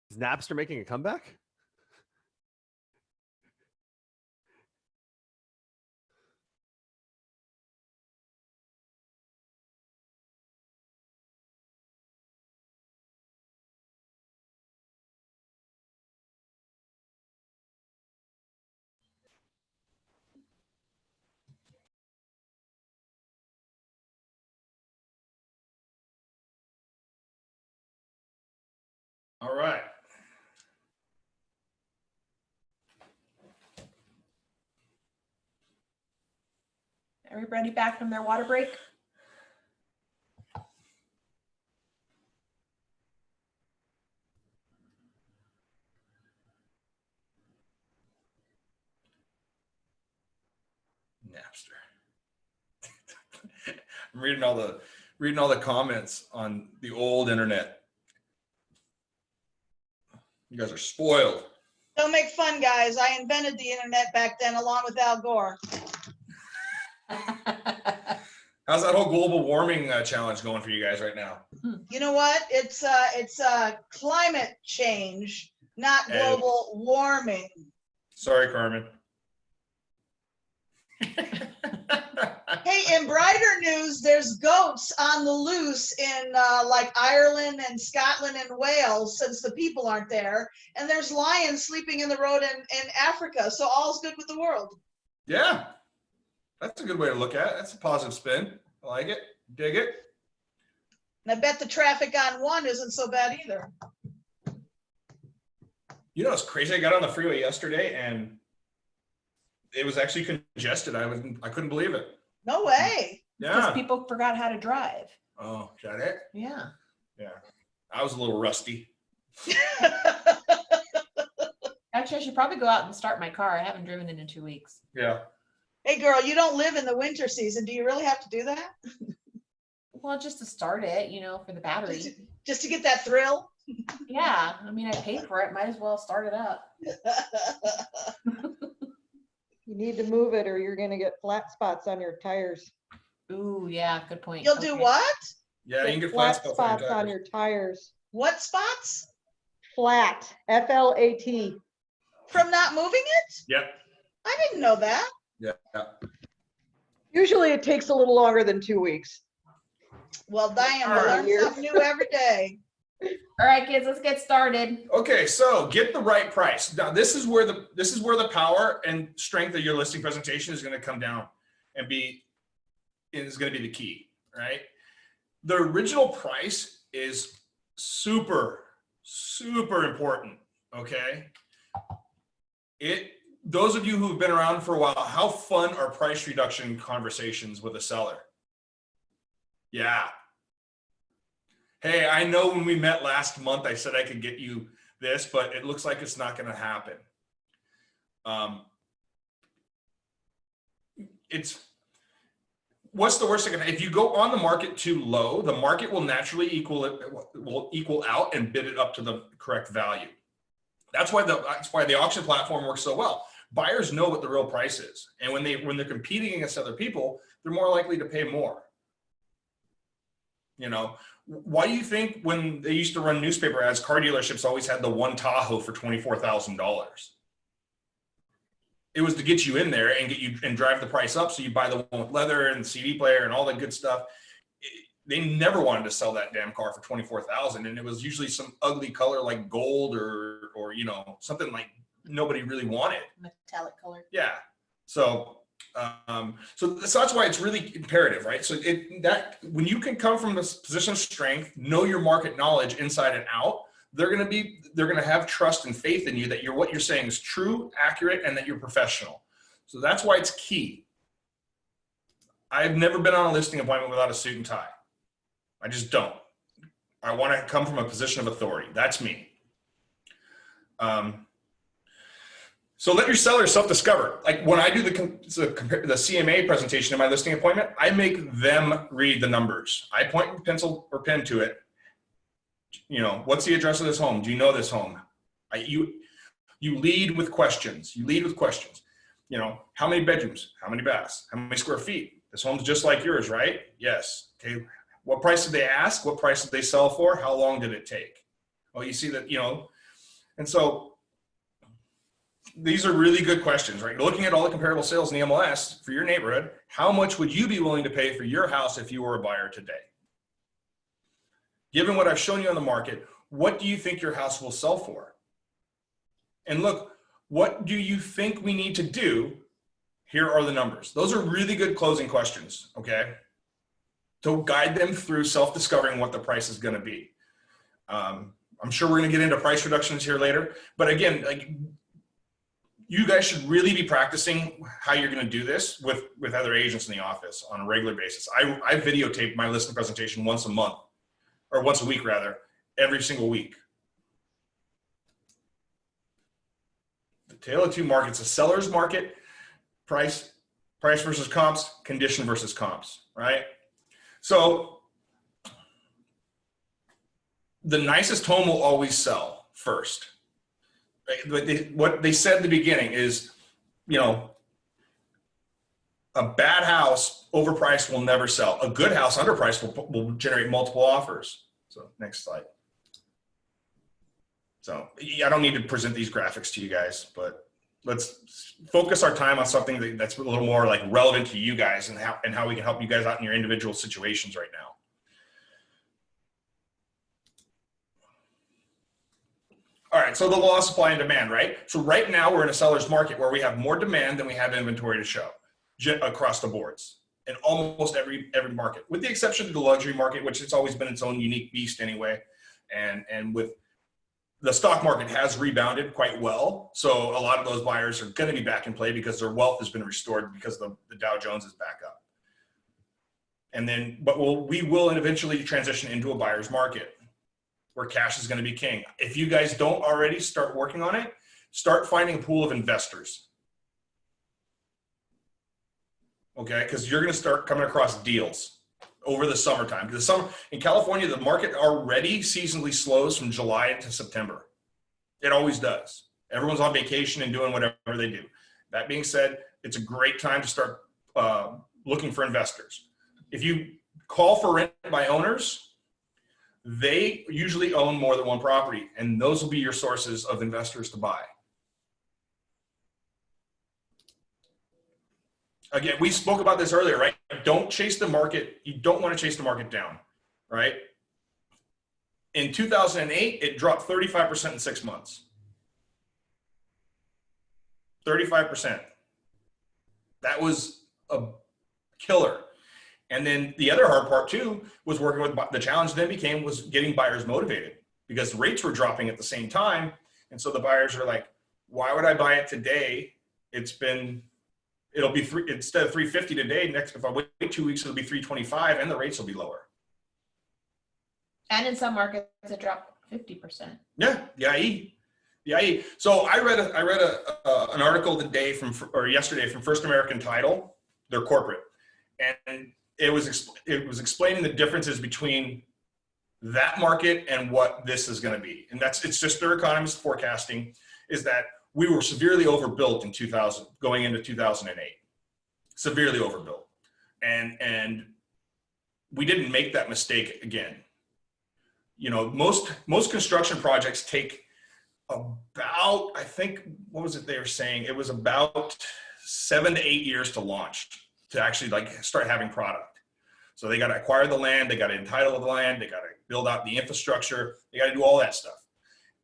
S10: Is Napster making a comeback?
S3: All right.
S7: Everybody back from their water break?
S3: Napster. I'm reading all the comments on the old internet. You guys are spoiled.
S11: Don't make fun, guys. I invented the internet back then along with Al Gore.
S3: How's that whole global warming challenge going for you guys right now?
S11: You know what? It's climate change, not global warming.
S3: Sorry, Carmen.
S11: Hey, in brighter news, there's goats on the loose in like Ireland and Scotland and Wales, since the people aren't there. And there's lions sleeping in the road in Africa. So all's good with the world.
S3: Yeah, that's a good way to look at it. That's a positive spin. I like it. Dig it.
S11: And I bet the traffic on 1 isn't so bad either.
S3: You know, it's crazy. I got on the freeway yesterday and it was actually congested. I couldn't believe it.
S11: No way.
S7: Because
S3: Yeah.
S7: people forgot how to drive.
S3: Oh, is that it?
S7: Yeah.
S3: Yeah. I was a little rusty.
S7: Actually, I should probably go out and start my car. I haven't driven it in 2 weeks.
S3: Yeah.
S11: Hey, girl, you don't live in the winter season. Do you really have to do that?
S7: Well, just to start it, you know, for the battery.
S11: Just to get that thrill?
S7: Yeah. I mean, I paid for it. Might as well start it up.
S12: You need to move it or you're gonna get flat spots on your tires.
S7: Ooh, yeah. Good point.
S11: You'll do
S7: Okay.
S11: what?
S3: Yeah, you can get
S12: Flat
S3: flat
S12: spots on
S3: your
S12: your tires.
S11: What spots?
S12: Flat, F-L-A-T.
S11: From not moving it?
S3: Yep.
S11: I didn't know that.
S3: Yeah.
S12: Usually it takes a little longer than 2 weeks.
S11: Well, Diane, we
S7: Alright.
S11: learn something new every day.
S7: All right, kids, let's get started.
S3: Okay, so get the right price. Now, this is where the power and strength of your listing presentation is going to come down and is going to be the key, right? The original price is super, super important. Okay. Those of you who've been around for a while, how fun are price reduction conversations with a seller? Yeah. Hey, I know when we met last month, I said I could get you this, but it looks like it's not going to happen. What's the worst thing? If you go on the market too low, the market will naturally equal out and bid it up to the correct value. That's why the auction platform works so well. Buyers know what the real price is, and when they're competing against other people, they're more likely to pay more. You know, why do you think when they used to run newspaper ads, car dealerships always had the one Tahoe for $24,000? It was to get you in there and get you and drive the price up, so you buy the one with leather and CD player and all that good stuff. They never wanted to sell that damn car for $24,000, and it was usually some ugly color like gold or you know, something like nobody really wanted.
S7: Metallic color.
S3: Yeah. So that's why it's really imperative, right? So when you can come from this position of strength, know your market knowledge inside and out, they're going to have trust and faith in you that what you're saying is true, accurate, and that you're professional. So that's why it's key. I've never been on a listing appointment without a suit and tie. I just don't. I want to come from a position of authority. That's me. So let your seller self-discover. Like when I do the CMA presentation in my listing appointment, I make them read the numbers. I point with pencil or pen to it. You know, what's the address of this home? Do you know this home? You lead with questions. You lead with questions. You know, how many bedrooms? How many baths? How many square feet? This home's just like yours, right? Yes. Okay. What price did they ask? What price did they sell for? How long did it take? Well, you see that, you know, and so these are really good questions, right? Looking at all the comparable sales in the MLS for your neighborhood, how much would you be willing to pay for your house if you were a buyer today? Given what I've shown you on the market, what do you think your house will sell for? And look, what do you think we need to do? Here are the numbers. Those are really good closing questions, okay? To guide them through self-discovering what the price is going to be. I'm sure we're going to get into price reductions here later, but again, like, you guys should really be practicing how you're going to do this with other agents in the office on a regular basis. I videotape my listing presentation once a month, or once a week rather, every single week. The tale of two markets: a seller's market, price versus comps, condition versus comps, right? So the nicest home will always sell first. What they said at the beginning is, you know, a bad house overpriced will never sell. A good house underpriced will generate multiple offers. So next slide. So I don't need to present these graphics to you guys, but let's focus our time on something that's a little more like relevant to you guys and how we can help you guys out in your individual situations right now. All right, so the law of supply and demand, right? So right now we're in a seller's market where we have more demand than we have inventory to show across the boards in almost every market, with the exception of the luxury market, which it's always been its own unique beast anyway. And with the stock market has rebounded quite well. So a lot of those buyers are going to be back in play because their wealth has been restored because the Dow Jones is back up. And then, but we will eventually transition into a buyer's market where cash is going to be king. If you guys don't already start working on it, start finding a pool of investors. Okay, because you're going to start coming across deals over the summertime. Because in California, the market already seasonally slows from July to September. It always does. Everyone's on vacation and doing whatever they do. That being said, it's a great time to start looking for investors. If you call for rent by owners, they usually own more than one property, and those will be your sources of investors to buy. Again, we spoke about this earlier, right? Don't chase the market. You don't want to chase the market down, right? In 2008, it dropped 35% in 6 months. 35%. That was a killer. And then the other hard part too was working with the challenge then was getting buyers motivated because rates were dropping at the same time. And so the buyers are like, why would I buy it today? It'll be instead of $350 today, if I wait 2 weeks, it'll be $325 and the rates will be lower.
S7: And in some markets it dropped 50%.
S3: Yeah, the IE. So I read an article yesterday from First American Title, their corporate, and it was explaining the differences between that market and what this is going to be. And it's just their economist forecasting is that we were severely overbuilt in 2000, going into 2008, severely overbuilt. And we didn't make that mistake again. You know, most construction projects take about, I think, what was it they were saying? It was about 7 to 8 years to launch, to actually like start having product. So they got to acquire the land, they got to entitle the land, they got to build out the infrastructure, they got to do all that stuff.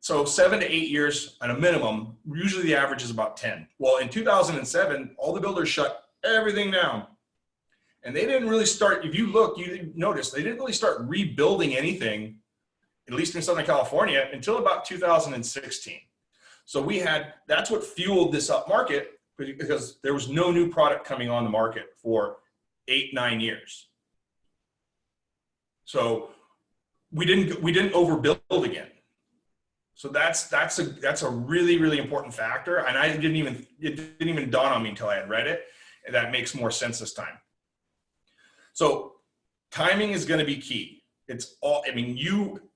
S3: So 7 to 8 years at a minimum, usually the average is about 10. Well, in 2007, all the builders shut everything down. And they didn't really start, if you look, you notice they didn't really start rebuilding anything, at least in Southern California, until about 2016. So that's what fueled this up market, because there was no new product coming on the market for 8-9 years. So we didn't overbuild again. So that's a really, really important factor. And it didn't even dawn on me until I had read it. And that makes more sense this time. So timing is going to be key.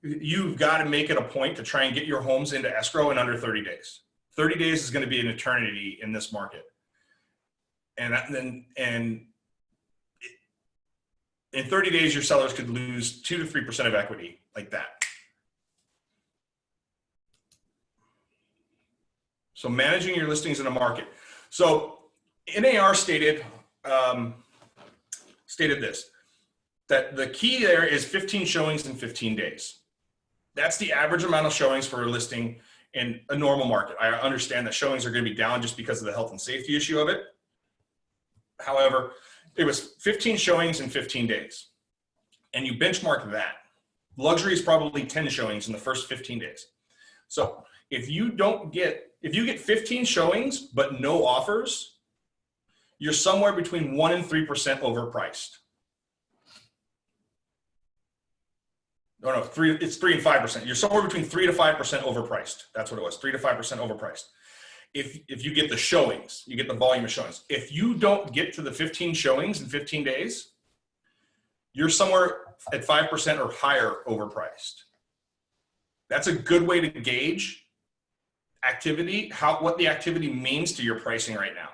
S3: You've got to make it a point to try and get your homes into escrow in under 30 days. 30 days is going to be an eternity in this market. And in 30 days, your sellers could lose 2 to 3% of equity like that. So managing your listings in a market. So NAR stated this, that the key there is 15 showings in 15 days. That's the average amount of showings for a listing in a normal market. I understand that showings are going to be down just because of the health and safety issue of it. However, it was 15 showings in 15 days. And you benchmark that. Luxury is probably 10 showings in the first 15 days. So if you get 15 showings but no offers, you're somewhere between 1% and 3% overpriced. No, it's 3 and 5%. You're somewhere between 3 to 5% overpriced. That's what it was, 3 to 5% overpriced. If you get the showings, you get the volume of showings. If you don't get to the 15 showings in 15 days, you're somewhere at 5% or higher overpriced. That's a good way to gauge activity, what the activity means to your pricing right now.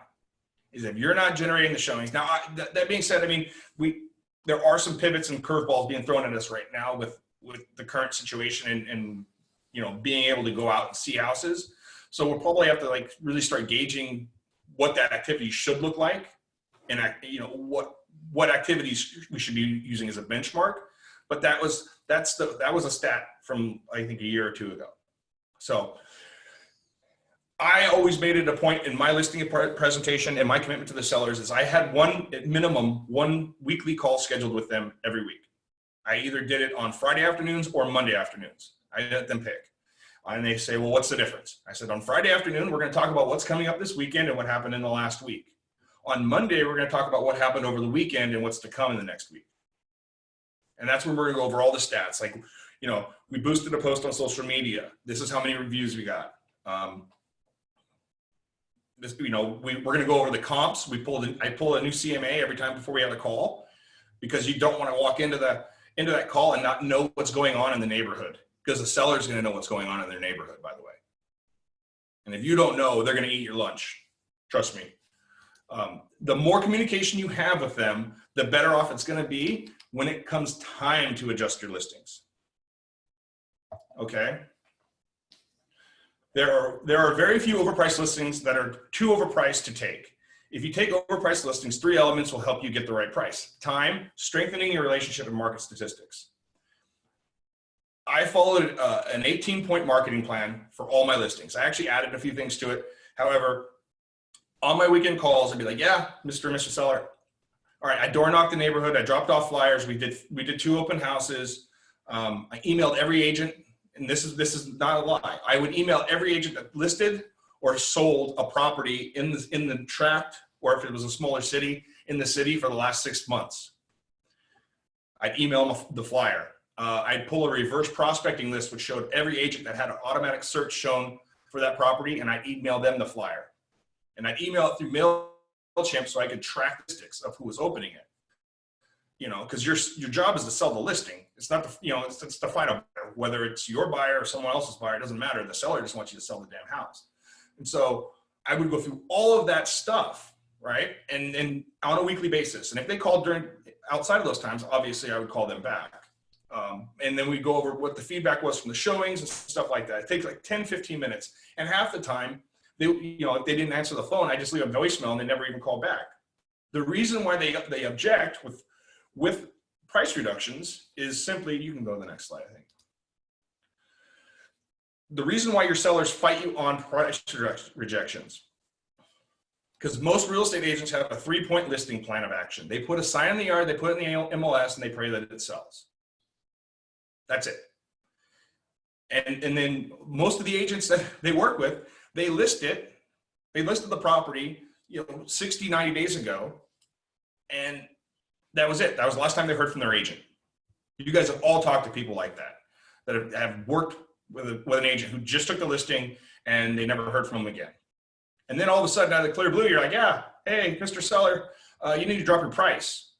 S3: Is if you're not generating the showings. Now, that being said, I mean, there are some pivots and curveballs being thrown at us right now with the current situation and being able to go out and see houses. So we'll probably have to like really start gauging what that activity should look like, and what activities we should be using as a benchmark. But that was a stat from I think a year or two ago. So I always made it a point in my listing presentation and my commitment to the sellers is I had at minimum one weekly call scheduled with them every week. I either did it on Friday afternoons or Monday afternoons. I let them pick. And they say, well, what's the difference? I said, on Friday afternoon, we're going to talk about what's coming up this weekend and what happened in the last week. On Monday, we're going to talk about what happened over the weekend and what's to come in the next week. And that's when we're going to go over all the stats. Like, we boosted a post on social media. This is how many reviews we got. We're going to go over the comps. I pull a new CMA every time before we have a call, because you don't want to walk into that call and not know what's going on in the neighborhood, because the seller's going to know what's going on in their neighborhood, by the way. And if you don't know, they're going to eat your lunch. Trust me. The more communication you have with them, the better off it's going to be when it comes time to adjust your listings. Okay. There are very few overpriced listings that are too overpriced to take. If you take overpriced listings, 3 elements will help you get the right price: time, strengthening your relationship, and market statistics. I followed an 18-point marketing plan for all my listings. I actually added a few things to it. However, on my weekend calls, I'd be like, yeah, Mr. and Mrs. Seller. All right, I door knocked the neighborhood. I dropped off flyers. We did 2 open houses. I emailed every agent. And this is not a lie. I would email every agent that listed or sold a property in the tract, or if it was a smaller city, in the city for the last 6 months. I'd email them the flyer. I'd pull a reverse prospecting list, which showed every agent that had an automatic search shown for that property, and I'd email them the flyer. And I'd email it through MailChimp so I could track statistics of who was opening it. Because your job is to sell the listing. It's not to, it's to find a buyer, whether it's your buyer or someone else's buyer. It doesn't matter. The seller just wants you to sell the damn house. And so I would go through all of that stuff, right? And on a weekly basis. And if they called outside of those times, obviously I would call them back. And then we go over what the feedback was from the showings and stuff like that. It takes like 10, 15 minutes. And half the time, if they didn't answer the phone, I just leave a voicemail and they never even call back. The reason why they object with price reductions is simply, you can go to the next slide, I think. The reason why your sellers fight you on price rejections, because most real estate agents have a 3-point listing plan of action. They put a sign in the yard, they put it in the MLS, and they pray that it sells. That's it. And then most of the agents that they work with, they listed the property, 60, 90 days ago, and that was it. That was the last time they heard from their agent. You guys have all talked to people like that have worked with an agent who just took the listing and they never heard from them again. And then all of a sudden, out of the clear blue, you're like, yeah, hey, Mr. Seller, you need to drop your price.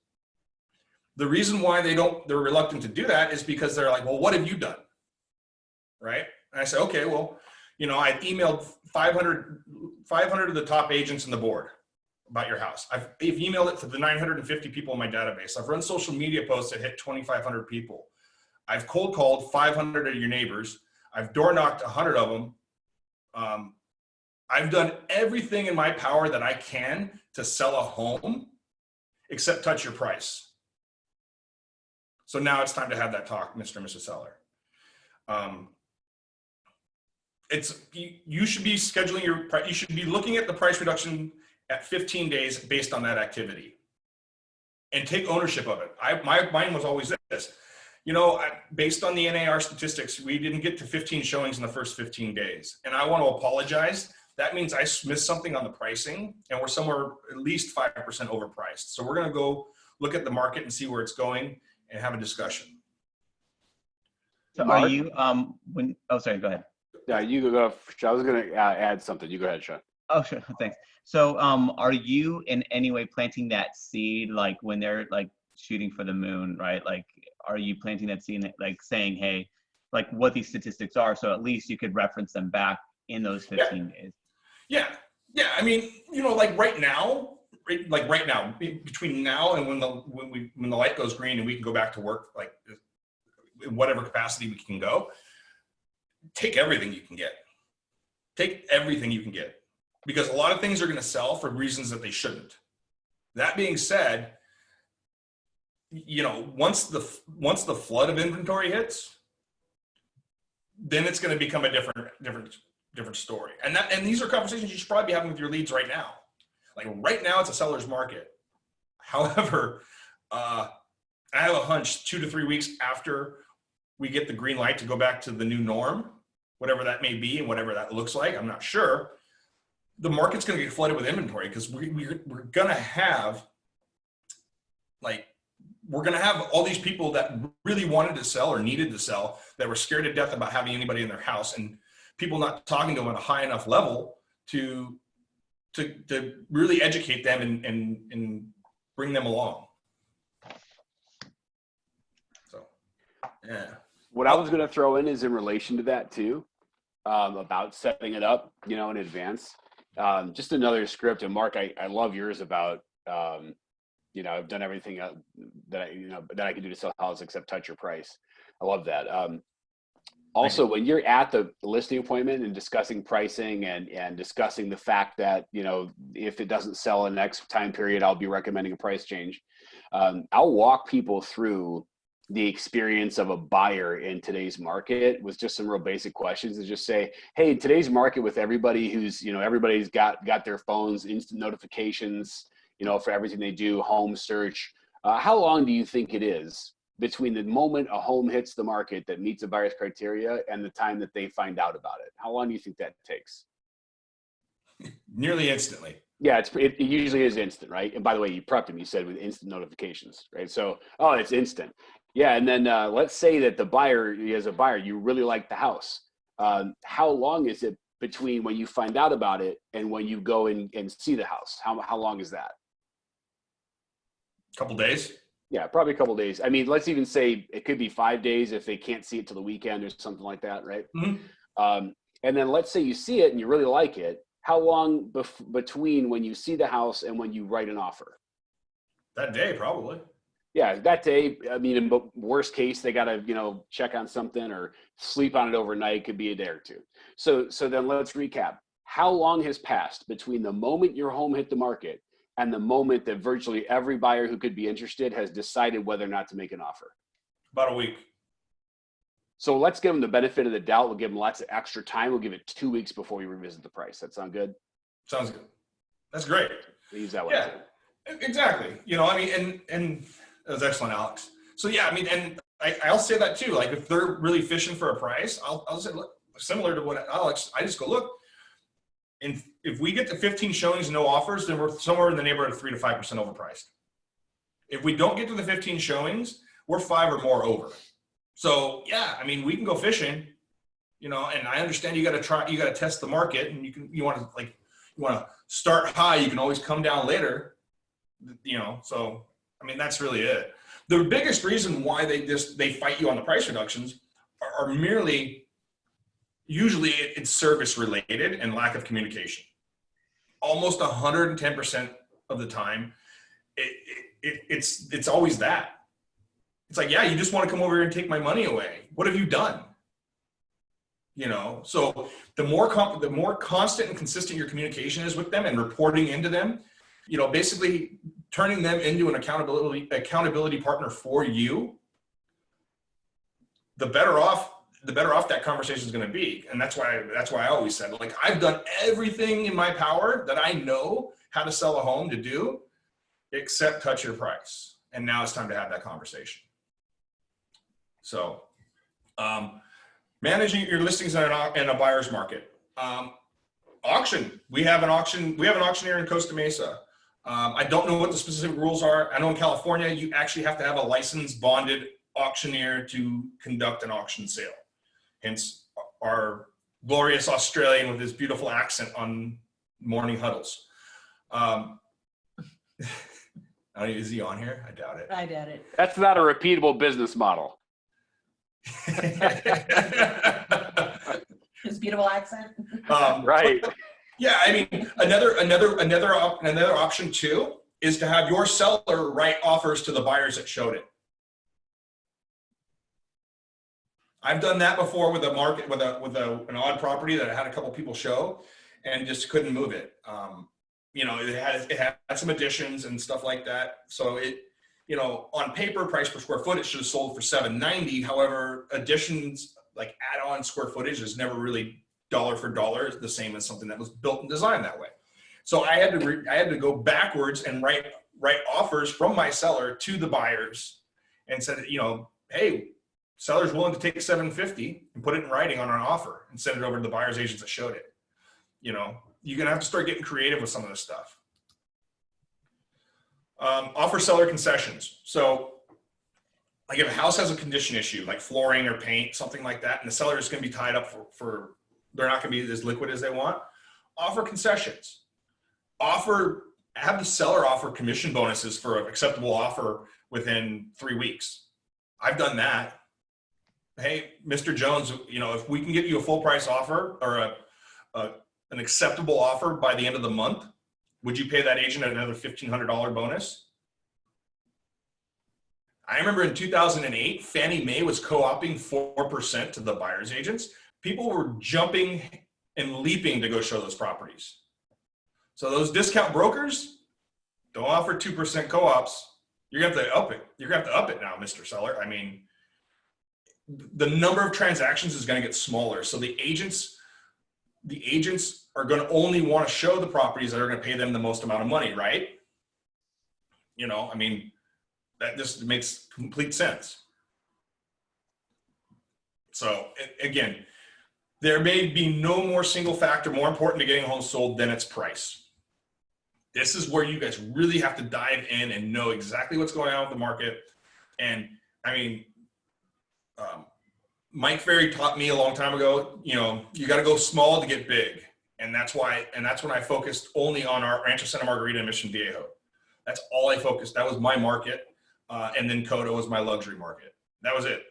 S3: The reason why they're reluctant to do that is because they're like, well, what have you done? Right? And I say, okay, well, I emailed 500 of the top agents in the board about your house. I've emailed it to the 950 people in my database. I've run social media posts that hit 2,500 people. I've cold called 500 of your neighbors. I've door knocked 100 of them. I've done everything in my power that I can to sell a home, except touch your price. So now it's time to have that talk, Mr. and Mrs. Seller. You should be scheduling you should be looking at the price reduction at 15 days based on that activity, and take ownership of it. Mine was always this, based on the NAR statistics, we didn't get to 15 showings in the first 15 days. And I want to apologize. That means I missed something on the pricing, and we're somewhere at least 5% overpriced. So we're going to go look at the market and see where it's going and have a discussion.
S8: So are you, oh, sorry, go ahead.
S4: Yeah, you go. I was going to add something. You go ahead, Sean.
S8: Oh, sure. Thanks. So are you in any way planting that seed, like when they're like shooting for the moon, right? Like, are you planting that seed, like saying, hey, like what these statistics are, so at least you could reference them back in those 15 days? Yeah.
S3: I mean, like right now, between now and when the light goes green and we can go back to work, like in whatever capacity we can go, take everything you can get. Take everything you can get, because a lot of things are going to sell for reasons that they shouldn't. That being said, you know, once the flood of inventory hits, then it's going to become a different story. And these are conversations you should probably be having with your leads right now. Like right now, it's a seller's market. However, I have a hunch 2 to 3 weeks after we get the green light to go back to the new norm, whatever that may be and whatever that looks like, I'm not sure, the market's going to get flooded with inventory, because we're going to have all these people that really wanted to sell or needed to sell, that were scared to death about having anybody in their house, and people not talking to them at a high enough level to really educate them and bring them along. So, yeah.
S4: What I was going to throw in is in relation to that too, about setting it up, you know, in advance. Just another script. And Mark, I love yours about, you know, I've done everything that I can do to sell houses except touch your price. I love that. Also, when you're at the listing appointment and discussing pricing and discussing the fact that, you know, if it doesn't sell in the next time period, I'll be recommending a price change. I'll walk people through the experience of a buyer in today's market with just some real basic questions, and just say, hey, in today's market, with everybody who's, you know, everybody's got their phones, instant notifications, you know, for everything they do, home search, how long do you think it is between the moment a home hits the market that meets a buyer's criteria and the time that they find out about it? How long do you think that takes?
S3: Nearly instantly.
S4: Yeah, it usually is instant, right? And by the way, you prepped him, you said with instant notifications, right? So, oh, it's instant. Yeah, and then let's say that the buyer, as a buyer, you really like the house. How long is it between when you find out about it and when you go and see the house? How long is that?
S3: Couple days.
S4: Yeah, probably a couple days. I mean, let's even say it could be 5 days if they can't see it till the weekend or something like that, right?
S3: Mm-hmm.
S4: And then let's say you see it and you really like it. How long between when you see the house and when you write an offer?
S3: That day, probably.
S4: Yeah, that day. I mean, in worst case, they got to, you know, check on something or sleep on it overnight. Could be a day or two. So then let's recap. How long has passed between the moment your home hit the market and the moment that virtually every buyer who could be interested has decided whether or not to make an offer?
S3: About a week.
S4: So let's give them the benefit of the doubt. We'll give them lots of extra time. We'll give it 2 weeks before we revisit the price. That sound good?
S3: Sounds good. That's great.
S4: We'll use that one.
S3: Yeah, exactly. You know, I mean, and that was excellent, Alex. So yeah, I mean, and I'll say that too. Like if they're really fishing for a price, I'll say, look, similar to what Alex, I just go, look, and if we get to 15 showings and no offers, then we're somewhere in the neighborhood of 3 to 5% overpriced. If we don't get to the 15 showings, we're 5 or more over. So yeah, I mean, we can go fishing, you know, and I understand you got to test the market, and you want to start high. You can always come down later, you know. So I mean, that's really it. The biggest reason why they fight you on the price reductions are merely, usually it's service related and lack of communication. Almost 110% of the time, it's always that. It's like, yeah, you just want to come over here and take my money away. What have you done? You know, so the more constant and consistent your communication is with them and reporting into them, you know, basically turning them into an accountability partner for you, the better off that conversation is going to be. And that's why I always said, like, I've done everything in my power that I know how to sell a home to do, except touch your price. And now it's time to have that conversation. So, managing your listings in a buyer's market. Auction. We have an auctioneer in Costa Mesa. I don't know what the specific rules are. I know in California, you actually have to have a licensed, bonded auctioneer to conduct an auction sale. Hence our glorious Australian with his beautiful accent on morning huddles. Is he on here? I doubt it.
S7: I doubt it.
S4: That's not a repeatable business model.
S7: His beautiful accent.
S4: Right.
S3: Yeah, I mean, another option too is to have your seller write offers to the buyers that showed it. I've done that before with a market, with an odd property that I had a couple people show and just couldn't move it. You know, it had some additions and stuff like that. So it, you know, on paper, price per square foot, it should have sold for $790. However, additions like add-on square footage is never really dollar for dollar the same as something that was built and designed that way. So I had to go backwards and write offers from my seller to the buyers and said, you know, hey, seller's willing to take $750 and put it in writing on an offer and send it over to the buyer's agents that showed it. You know, you're gonna have to start getting creative with some of this stuff. Offer seller concessions. So like if a house has a condition issue, like flooring or paint, something like that, and the seller is gonna be tied up for they're not gonna be as liquid as they want, offer concessions. Have the seller offer commission bonuses for an acceptable offer within 3 weeks. I've done that. Hey, Mr. Jones, you know, if we can get you a full price offer or an acceptable offer by the end of the month, would you pay that agent another $1,500 bonus? I remember in 2008, Fannie Mae was co-opting 4% to the buyer's agents. People were jumping and leaping to go show those properties. So those discount brokers don't offer 2% co-ops. You're gonna have to up it. You're gonna have to up it now, Mr. Seller. I mean, the number of transactions is gonna get smaller. So the agents are gonna only wanna show the properties that are gonna pay them the most amount of money, right? You know, I mean, that just makes complete sense. So again, there may be no more single factor more important to getting a home sold than its price. This is where you guys really have to dive in and know exactly what's going on with the market. And I mean, Mike Ferry taught me a long time ago, you know, you got to go small to get big. And that's when I focused only on our Rancho Santa Margarita and Mission Viejo. That's all I focused. That was my market. And then Coda was my luxury market. That was it.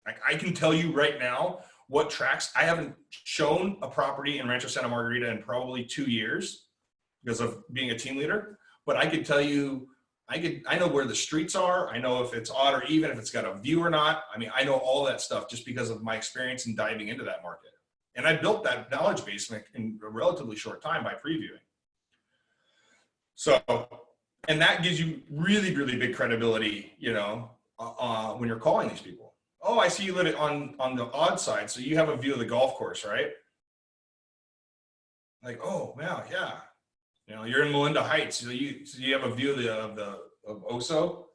S3: Like I can tell you right now what tracks. I haven't shown a property in Rancho Santa Margarita in probably 2 years because of being a team leader, but I could tell you, I know where the streets are. I know if it's odd or even, if it's got a view or not. I mean, I know all that stuff just because of my experience in diving into that market. And I built that knowledge base in a relatively short time by previewing. So, and that gives you really, really big credibility, you know, when you're calling these people. Oh, I see you live on the odd side, so you have a view of the golf course, right? Like, oh, wow, yeah. You know, you're in Melinda Heights, so you have a view of Oso,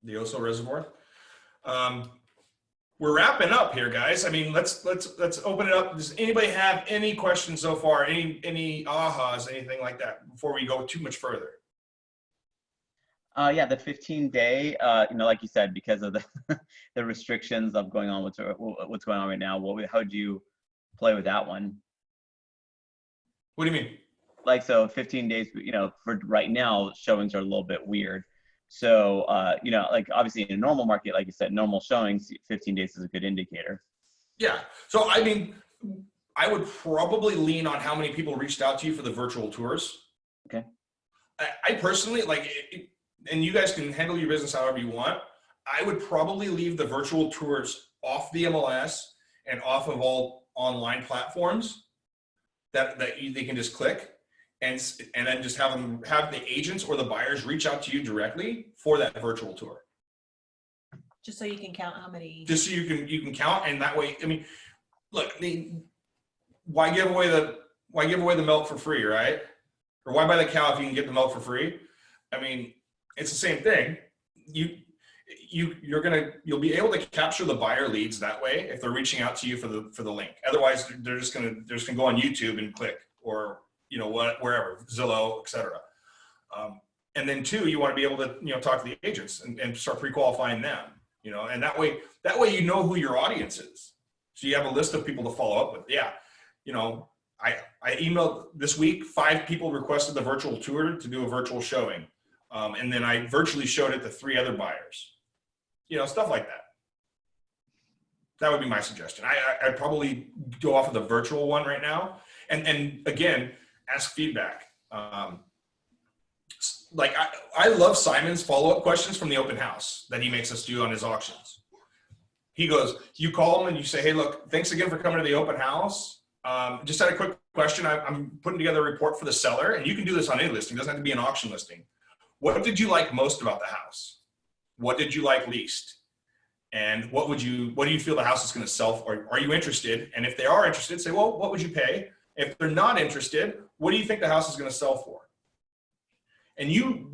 S3: the Oso Reservoir. We're wrapping up here, guys. I mean, let's open it up. Does anybody have any questions so far? Any ahas, anything like that before we go too much further?
S8: Yeah, the 15-day, you know, like you said, because of the restrictions of going on, what's going on right now. How would you play with that one?
S3: What do you mean?
S8: Like, so 15 days, you know, for right now, showings are a little bit weird. So, you know, like obviously in a normal market, like you said, normal showings, 15 days is a good indicator.
S3: Yeah. So, I mean, I would probably lean on how many people reached out to you for the virtual tours.
S8: Okay.
S3: I personally, like, and you guys can handle your business however you want. I would probably leave the virtual tours off the MLS and off of all online platforms that they can just click. And then just have the agents or the buyers reach out to you directly for that virtual tour.
S7: Just so you can count how many.
S3: Just so you can count, and that way, I mean, look, why give away the milk for free, right? Or why buy the cow if you can get the milk for free? I mean, it's the same thing. You'll be able to capture the buyer leads that way if they're reaching out to you for the link. Otherwise, they're just gonna go on YouTube and click, or you know what, wherever, Zillow, etc. And then two, you want to be able to, you know, talk to the agents and start pre-qualifying them, you know, and that way you know who your audience is. So you have a list of people to follow up with. Yeah, you know, I emailed this week, 5 people requested the virtual tour to do a virtual showing, and then I virtually showed it to 3 other buyers. You know, stuff like that. That would be my suggestion. I'd probably go off of the virtual one right now, and again, ask feedback. like, I love Simon's follow-up questions from the open house that he makes us do on his auctions. He goes, you call him and you say, hey, look, thanks again for coming to the open house. Just had a quick question. I'm putting together a report for the seller, and you can do this on any listing. It doesn't have to be an auction listing. What did you like most about the house? What did you like least? And what do you feel the house is going to sell for? Are you interested? And if they are interested, say, well, what would you pay? If they're not interested, what do you think the house is going to sell for? And you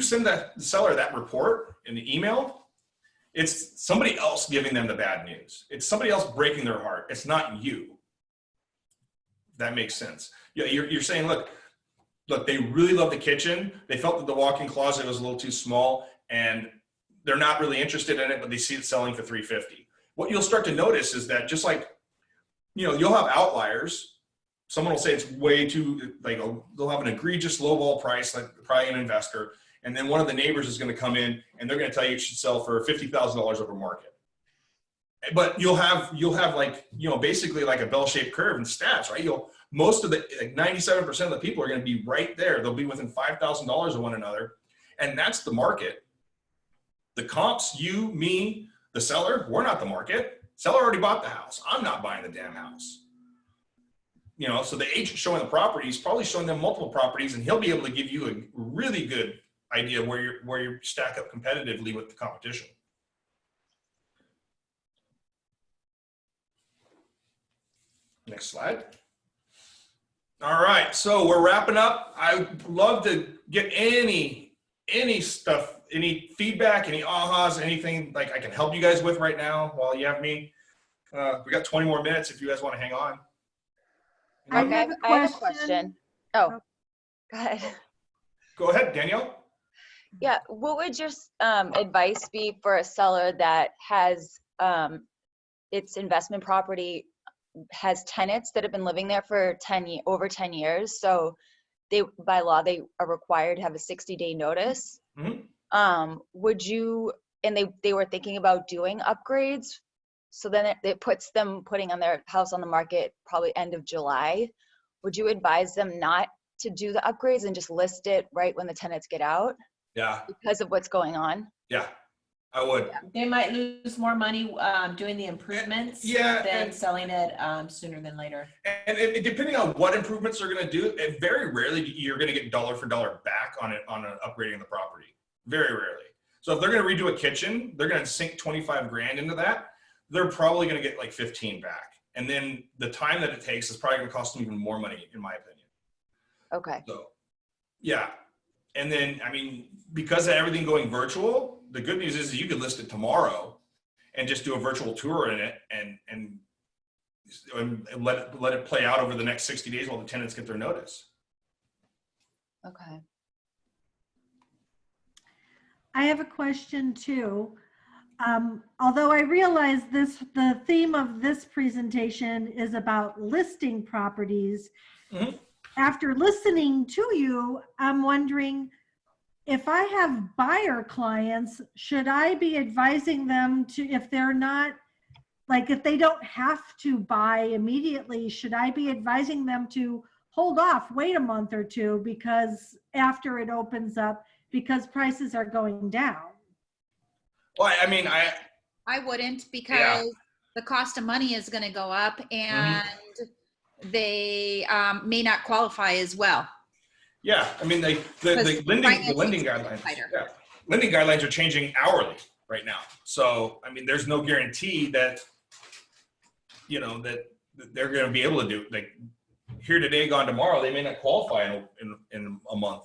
S3: send the seller that report in the email. It's somebody else giving them the bad news. It's somebody else breaking their heart. It's not you. If that makes sense. Yeah, you're saying, look, they really love the kitchen. They felt that the walk-in closet was a little too small, and they're not really interested in it, but they see it selling for $350. What you'll start to notice is that, just like, you'll have outliers. Someone will say it's way too, they'll have an egregious lowball price, like probably an investor. And then one of the neighbors is going to come in and they're going to tell you it should sell for $50,000 over market. But you'll have basically like a bell-shaped curve in stats, right? Most of the 97% of the people are going to be right there. They'll be within $5,000 of one another. And that's the market. The comps, you, me, the seller, we're not the market. Seller already bought the house. I'm not buying the damn house. So the agent showing the property is probably showing them multiple properties, and he'll be able to give you a really good idea where you stack up competitively with the competition. Next slide. All right, so we're wrapping up. I'd love to get any stuff, any feedback, any ahas, anything like I can help you guys with right now while you have me. We got 20 more minutes if you guys want to hang on.
S9: I have a question. Oh, go ahead.
S3: Go ahead, Danielle.
S9: Yeah, what would your advice be for a seller that has its investment property has tenants that have been living there for over 10 years? So by law, they are required to have a 60-day notice. Mm-hmm. And they were thinking about doing upgrades. So then it puts them putting on their house on the market probably end of July. Would you advise them not to do the upgrades and just list it right when the tenants get out?
S3: Yeah.
S9: Because of what's going on?
S3: Yeah, I would.
S7: They might lose more money doing the improvements than selling it sooner than later.
S3: And depending on what improvements they're going to do, very rarely you're going to get dollar for dollar back on an upgrading the property. Very rarely. So if they're going to redo a kitchen, they're going to sink 25 grand into that. They're probably going to get like 15 back. And then the time that it takes is probably going to cost them even more money, in my opinion.
S9: Okay.
S3: So, yeah. And then, because of everything going virtual, the good news is you could list it tomorrow and just do a virtual tour in it and let it play out over the next 60 days while the tenants get their notice.
S9: Okay.
S13: I have a question too. Although I realize the theme of this presentation is about listing properties. Mm-hmm. After listening to you, I'm wondering, if I have buyer clients, should I be advising them to, if they're not, if they don't have to buy immediately, should I be advising them to hold off, wait a month or two, because after it opens up, because prices are going down?
S3: Well,
S1: I wouldn't, because the cost of money is going to go up, and they may not qualify as well.
S3: Yeah, the lending guidelines. Yeah, lending guidelines are changing hourly right now. So there's no guarantee that that they're going to be able to do here today, gone tomorrow. They may not qualify in a month.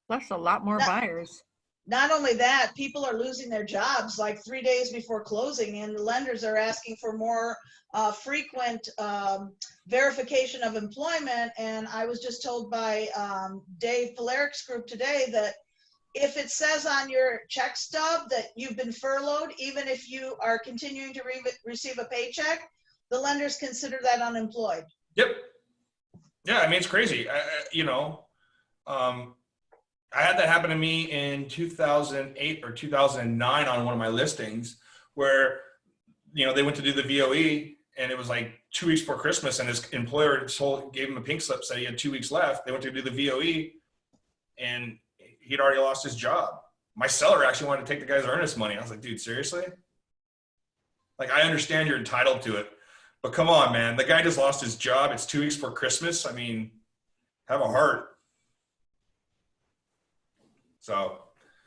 S12: That's a lot more buyers.
S11: Not only that, people are losing their jobs like 3 days before closing, and the lenders are asking for more frequent verification of employment. And I was just told by Dave Paleric's group today that if it says on your check stub that you've been furloughed, even if you are continuing to receive a paycheck, the lenders consider that unemployed.
S3: Yep. Yeah, it's crazy. I had that happen to me in 2008 or 2009 on one of my listings where, they went to do the VOE and it was like 2 weeks before Christmas, and his employer gave him a pink slip, said he had 2 weeks left. They went to do the VOE. and he'd already lost his job. My seller actually wanted to take the guy's earnest money. I was like, dude, seriously? Like, I understand you're entitled to it, but come on, man. The guy just lost his job. It's 2 weeks before Christmas. I mean, have a heart. So.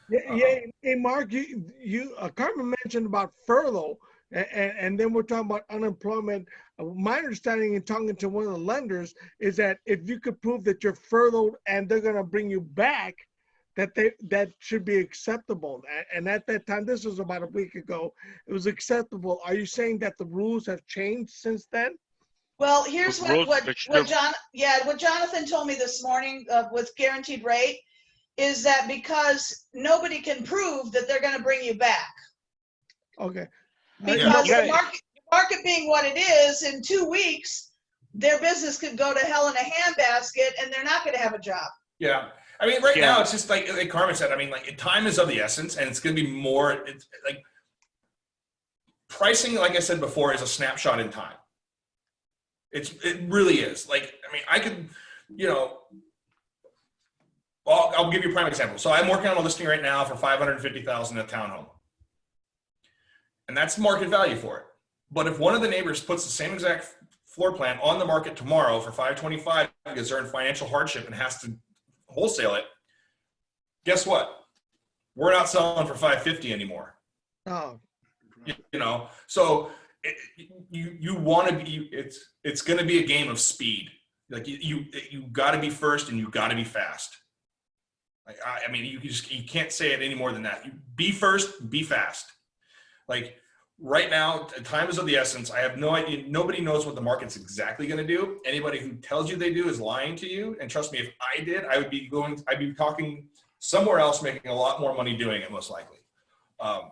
S14: Yeah. Hey, Mark, you Carmen mentioned about furlough, and then we're talking about unemployment. My understanding in talking to one of the lenders is that if you could prove that you're furloughed and they're going to bring you back, that should be acceptable. And at that time, this was about a week ago, it was acceptable. Are you saying that the rules have changed since then?
S11: Well, here's what Jonathan told me this morning with guaranteed rate is that because nobody can prove that they're going to bring you back.
S14: Okay.
S11: Because the market being what it is, in 2 weeks, their business could go to hell in a handbasket and they're not going to have a job.
S3: Yeah. I mean, right now, it's just like Carmen said, I mean, like, time is of the essence, and it's going to be more, it's like, pricing, like I said before, is a snapshot in time. It really is. Like, I mean, I could, you know, I'll give you a prime example. So I'm working on a listing right now for $550,000 a townhome. And that's market value for it. But if one of the neighbors puts the same exact floor plan on the market tomorrow for $525 because they're in financial hardship and has to wholesale it, guess what? We're not selling for $550 anymore.
S14: Oh.
S3: You know, so you want to be, it's going to be a game of speed. Like you got to be first and you got to be fast. Like, I mean, you can't say it any more than that. You be first, be fast. Like right now, time is of the essence. I have no idea. Nobody knows what the market's exactly going to do. Anybody who tells you they do is lying to you. And trust me, if I did, I'd be talking somewhere else, making a lot more money doing it, most likely. I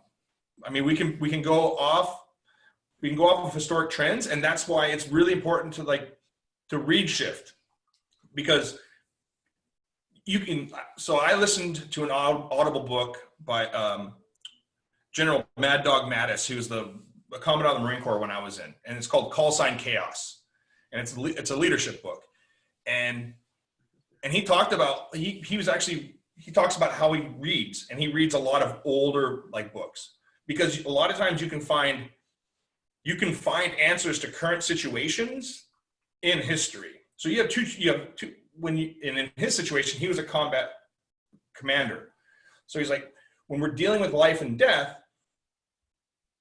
S3: mean, we can go off of historic trends, and that's why it's really important to read shift, because you can. So I listened to an Audible book by General Mad Dog Mattis, who was a commandant of the Marine Corps when I was in, and it's called Call Sign Chaos, and it's a leadership book, and he talked about he talks about how he reads, and he reads a lot of older books, because a lot of times you can find answers to current situations in history. So you have two in his situation, he was a combat commander. So he's like, when we're dealing with life and death,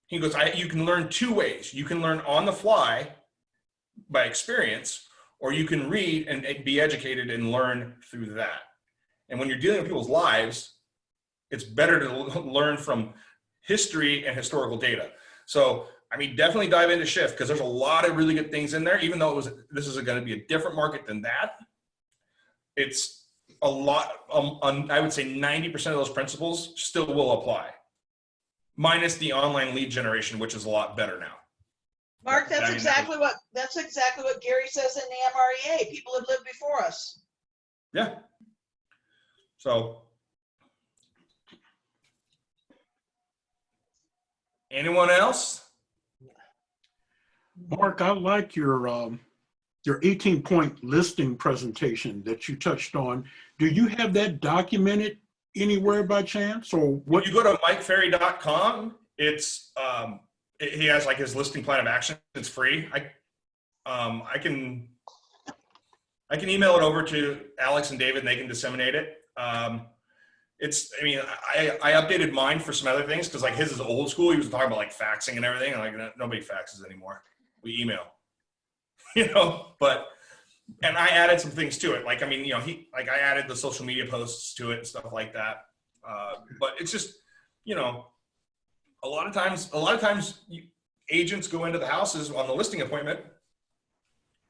S3: he goes, you can learn 2 ways. You can learn on the fly by experience, or you can read and be educated and learn through that. And when you're dealing with people's lives, it's better to learn from history and historical data. So, I mean, definitely dive into shift, because there's a lot of really good things in there, even though this is going to be a different market than that. It's a lot, I would say 90% of those principles still will apply, minus the online lead generation, which is a lot better now.
S11: Mark, that's exactly what Gary says in the MREA. People have lived before us.
S3: Yeah. So, anyone else?
S15: Mark, I like your 18-point listing presentation that you touched on. Do you have that documented anywhere by chance, or what?
S3: When you go to MikeFerry.com, it's he has his listing plan of action. It's free. I can email it over to Alex and David, and they can disseminate it. I mean, I updated mine for some other things, because his is old school. He was talking about faxing and everything. And nobody faxes anymore. We email, and I added some things to it. I mean, I added the social media posts to it and stuff like that. But it's just, a lot of times agents go into the houses on the listing appointment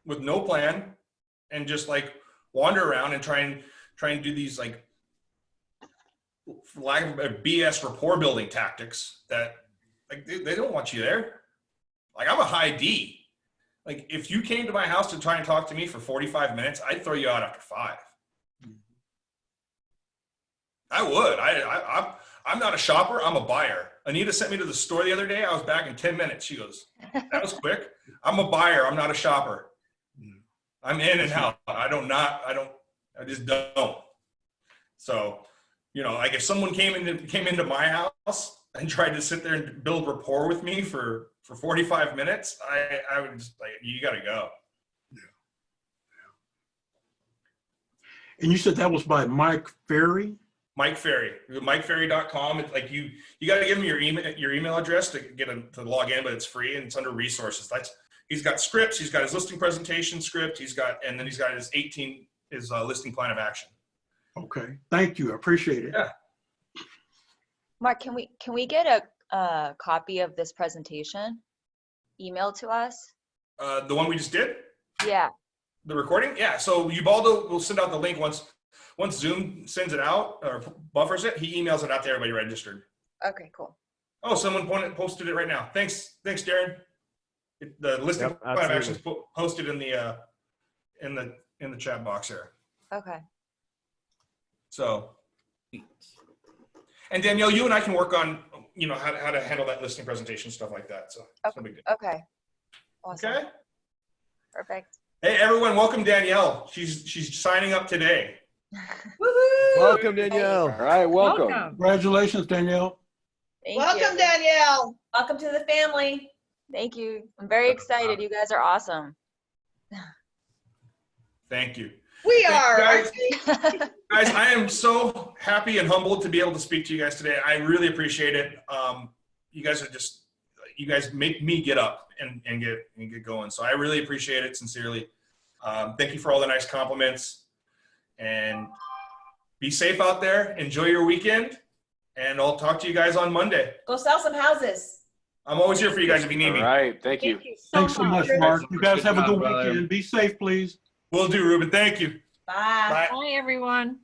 S3: with no plan and just wander around and try and do these for lack of a BS rapport building tactics that they don't want you there. I'm a high D. If you came to my house to try and talk to me for 45 minutes, I'd throw you out after 5. I would. I'm not a shopper. I'm a buyer. Anita sent me to the store the other day. I was back in 10 minutes. She goes, that was quick. I'm a buyer. I'm not a shopper. I'm in and out. I just don't. So, you know, like if someone came into my house and tried to sit there and build rapport with me for 45 minutes, I would just like, you got to go.
S15: And you said that was by Mike Ferry?
S3: Mike Ferry, MikeFerry.com. It's like you got to give him your email address to get him to log in, but it's free and it's under resources. He's got scripts. He's got his listing presentation script. And then he's got his listing plan of action.
S15: Okay, thank you. I appreciate it.
S3: Yeah.
S9: Mark, can we get a copy of this presentation emailed to us?
S3: The one we just did?
S9: Yeah.
S3: The recording? Yeah. So Ubaldo will send out the link once Zoom sends it out or buffers it. He emails it out to everybody registered.
S9: Okay, cool.
S3: Oh, someone posted it right now. Thanks, Darren. The listing plan of action is posted in the chat box there.
S9: Okay.
S3: So, and Danielle, you and I can work on, you know, how to handle that listing presentation, stuff like that. So, it's no big deal.
S9: Okay. Awesome.
S3: Okay.
S9: Perfect.
S3: Hey, everyone, welcome Danielle. She's signing up today.
S10: Welcome, Danielle.
S4: All right, welcome.
S15: Congratulations, Danielle.
S11: Welcome, Danielle.
S7: Welcome to the family.
S9: Thank you. I'm very excited. You guys are awesome.
S3: Thank you.
S11: We are.
S3: Guys, I am so happy and humbled to be able to speak to you guys today. I really appreciate it. You guys make me get up and get going. So I really appreciate it sincerely. Thank you for all the nice compliments, and be safe out there. Enjoy your weekend, and I'll talk to you guys on Monday.
S7: Go sell some houses.
S3: I'm always here for you guys if you need me.
S4: All right, thank you.
S15: Thanks so much, Mark. You guys have a good
S5: brother.
S15: weekend. Be safe, please.
S3: Will do, Ruben. Thank you.
S7: Bye.
S3: Bye.
S16: Bye, everyone.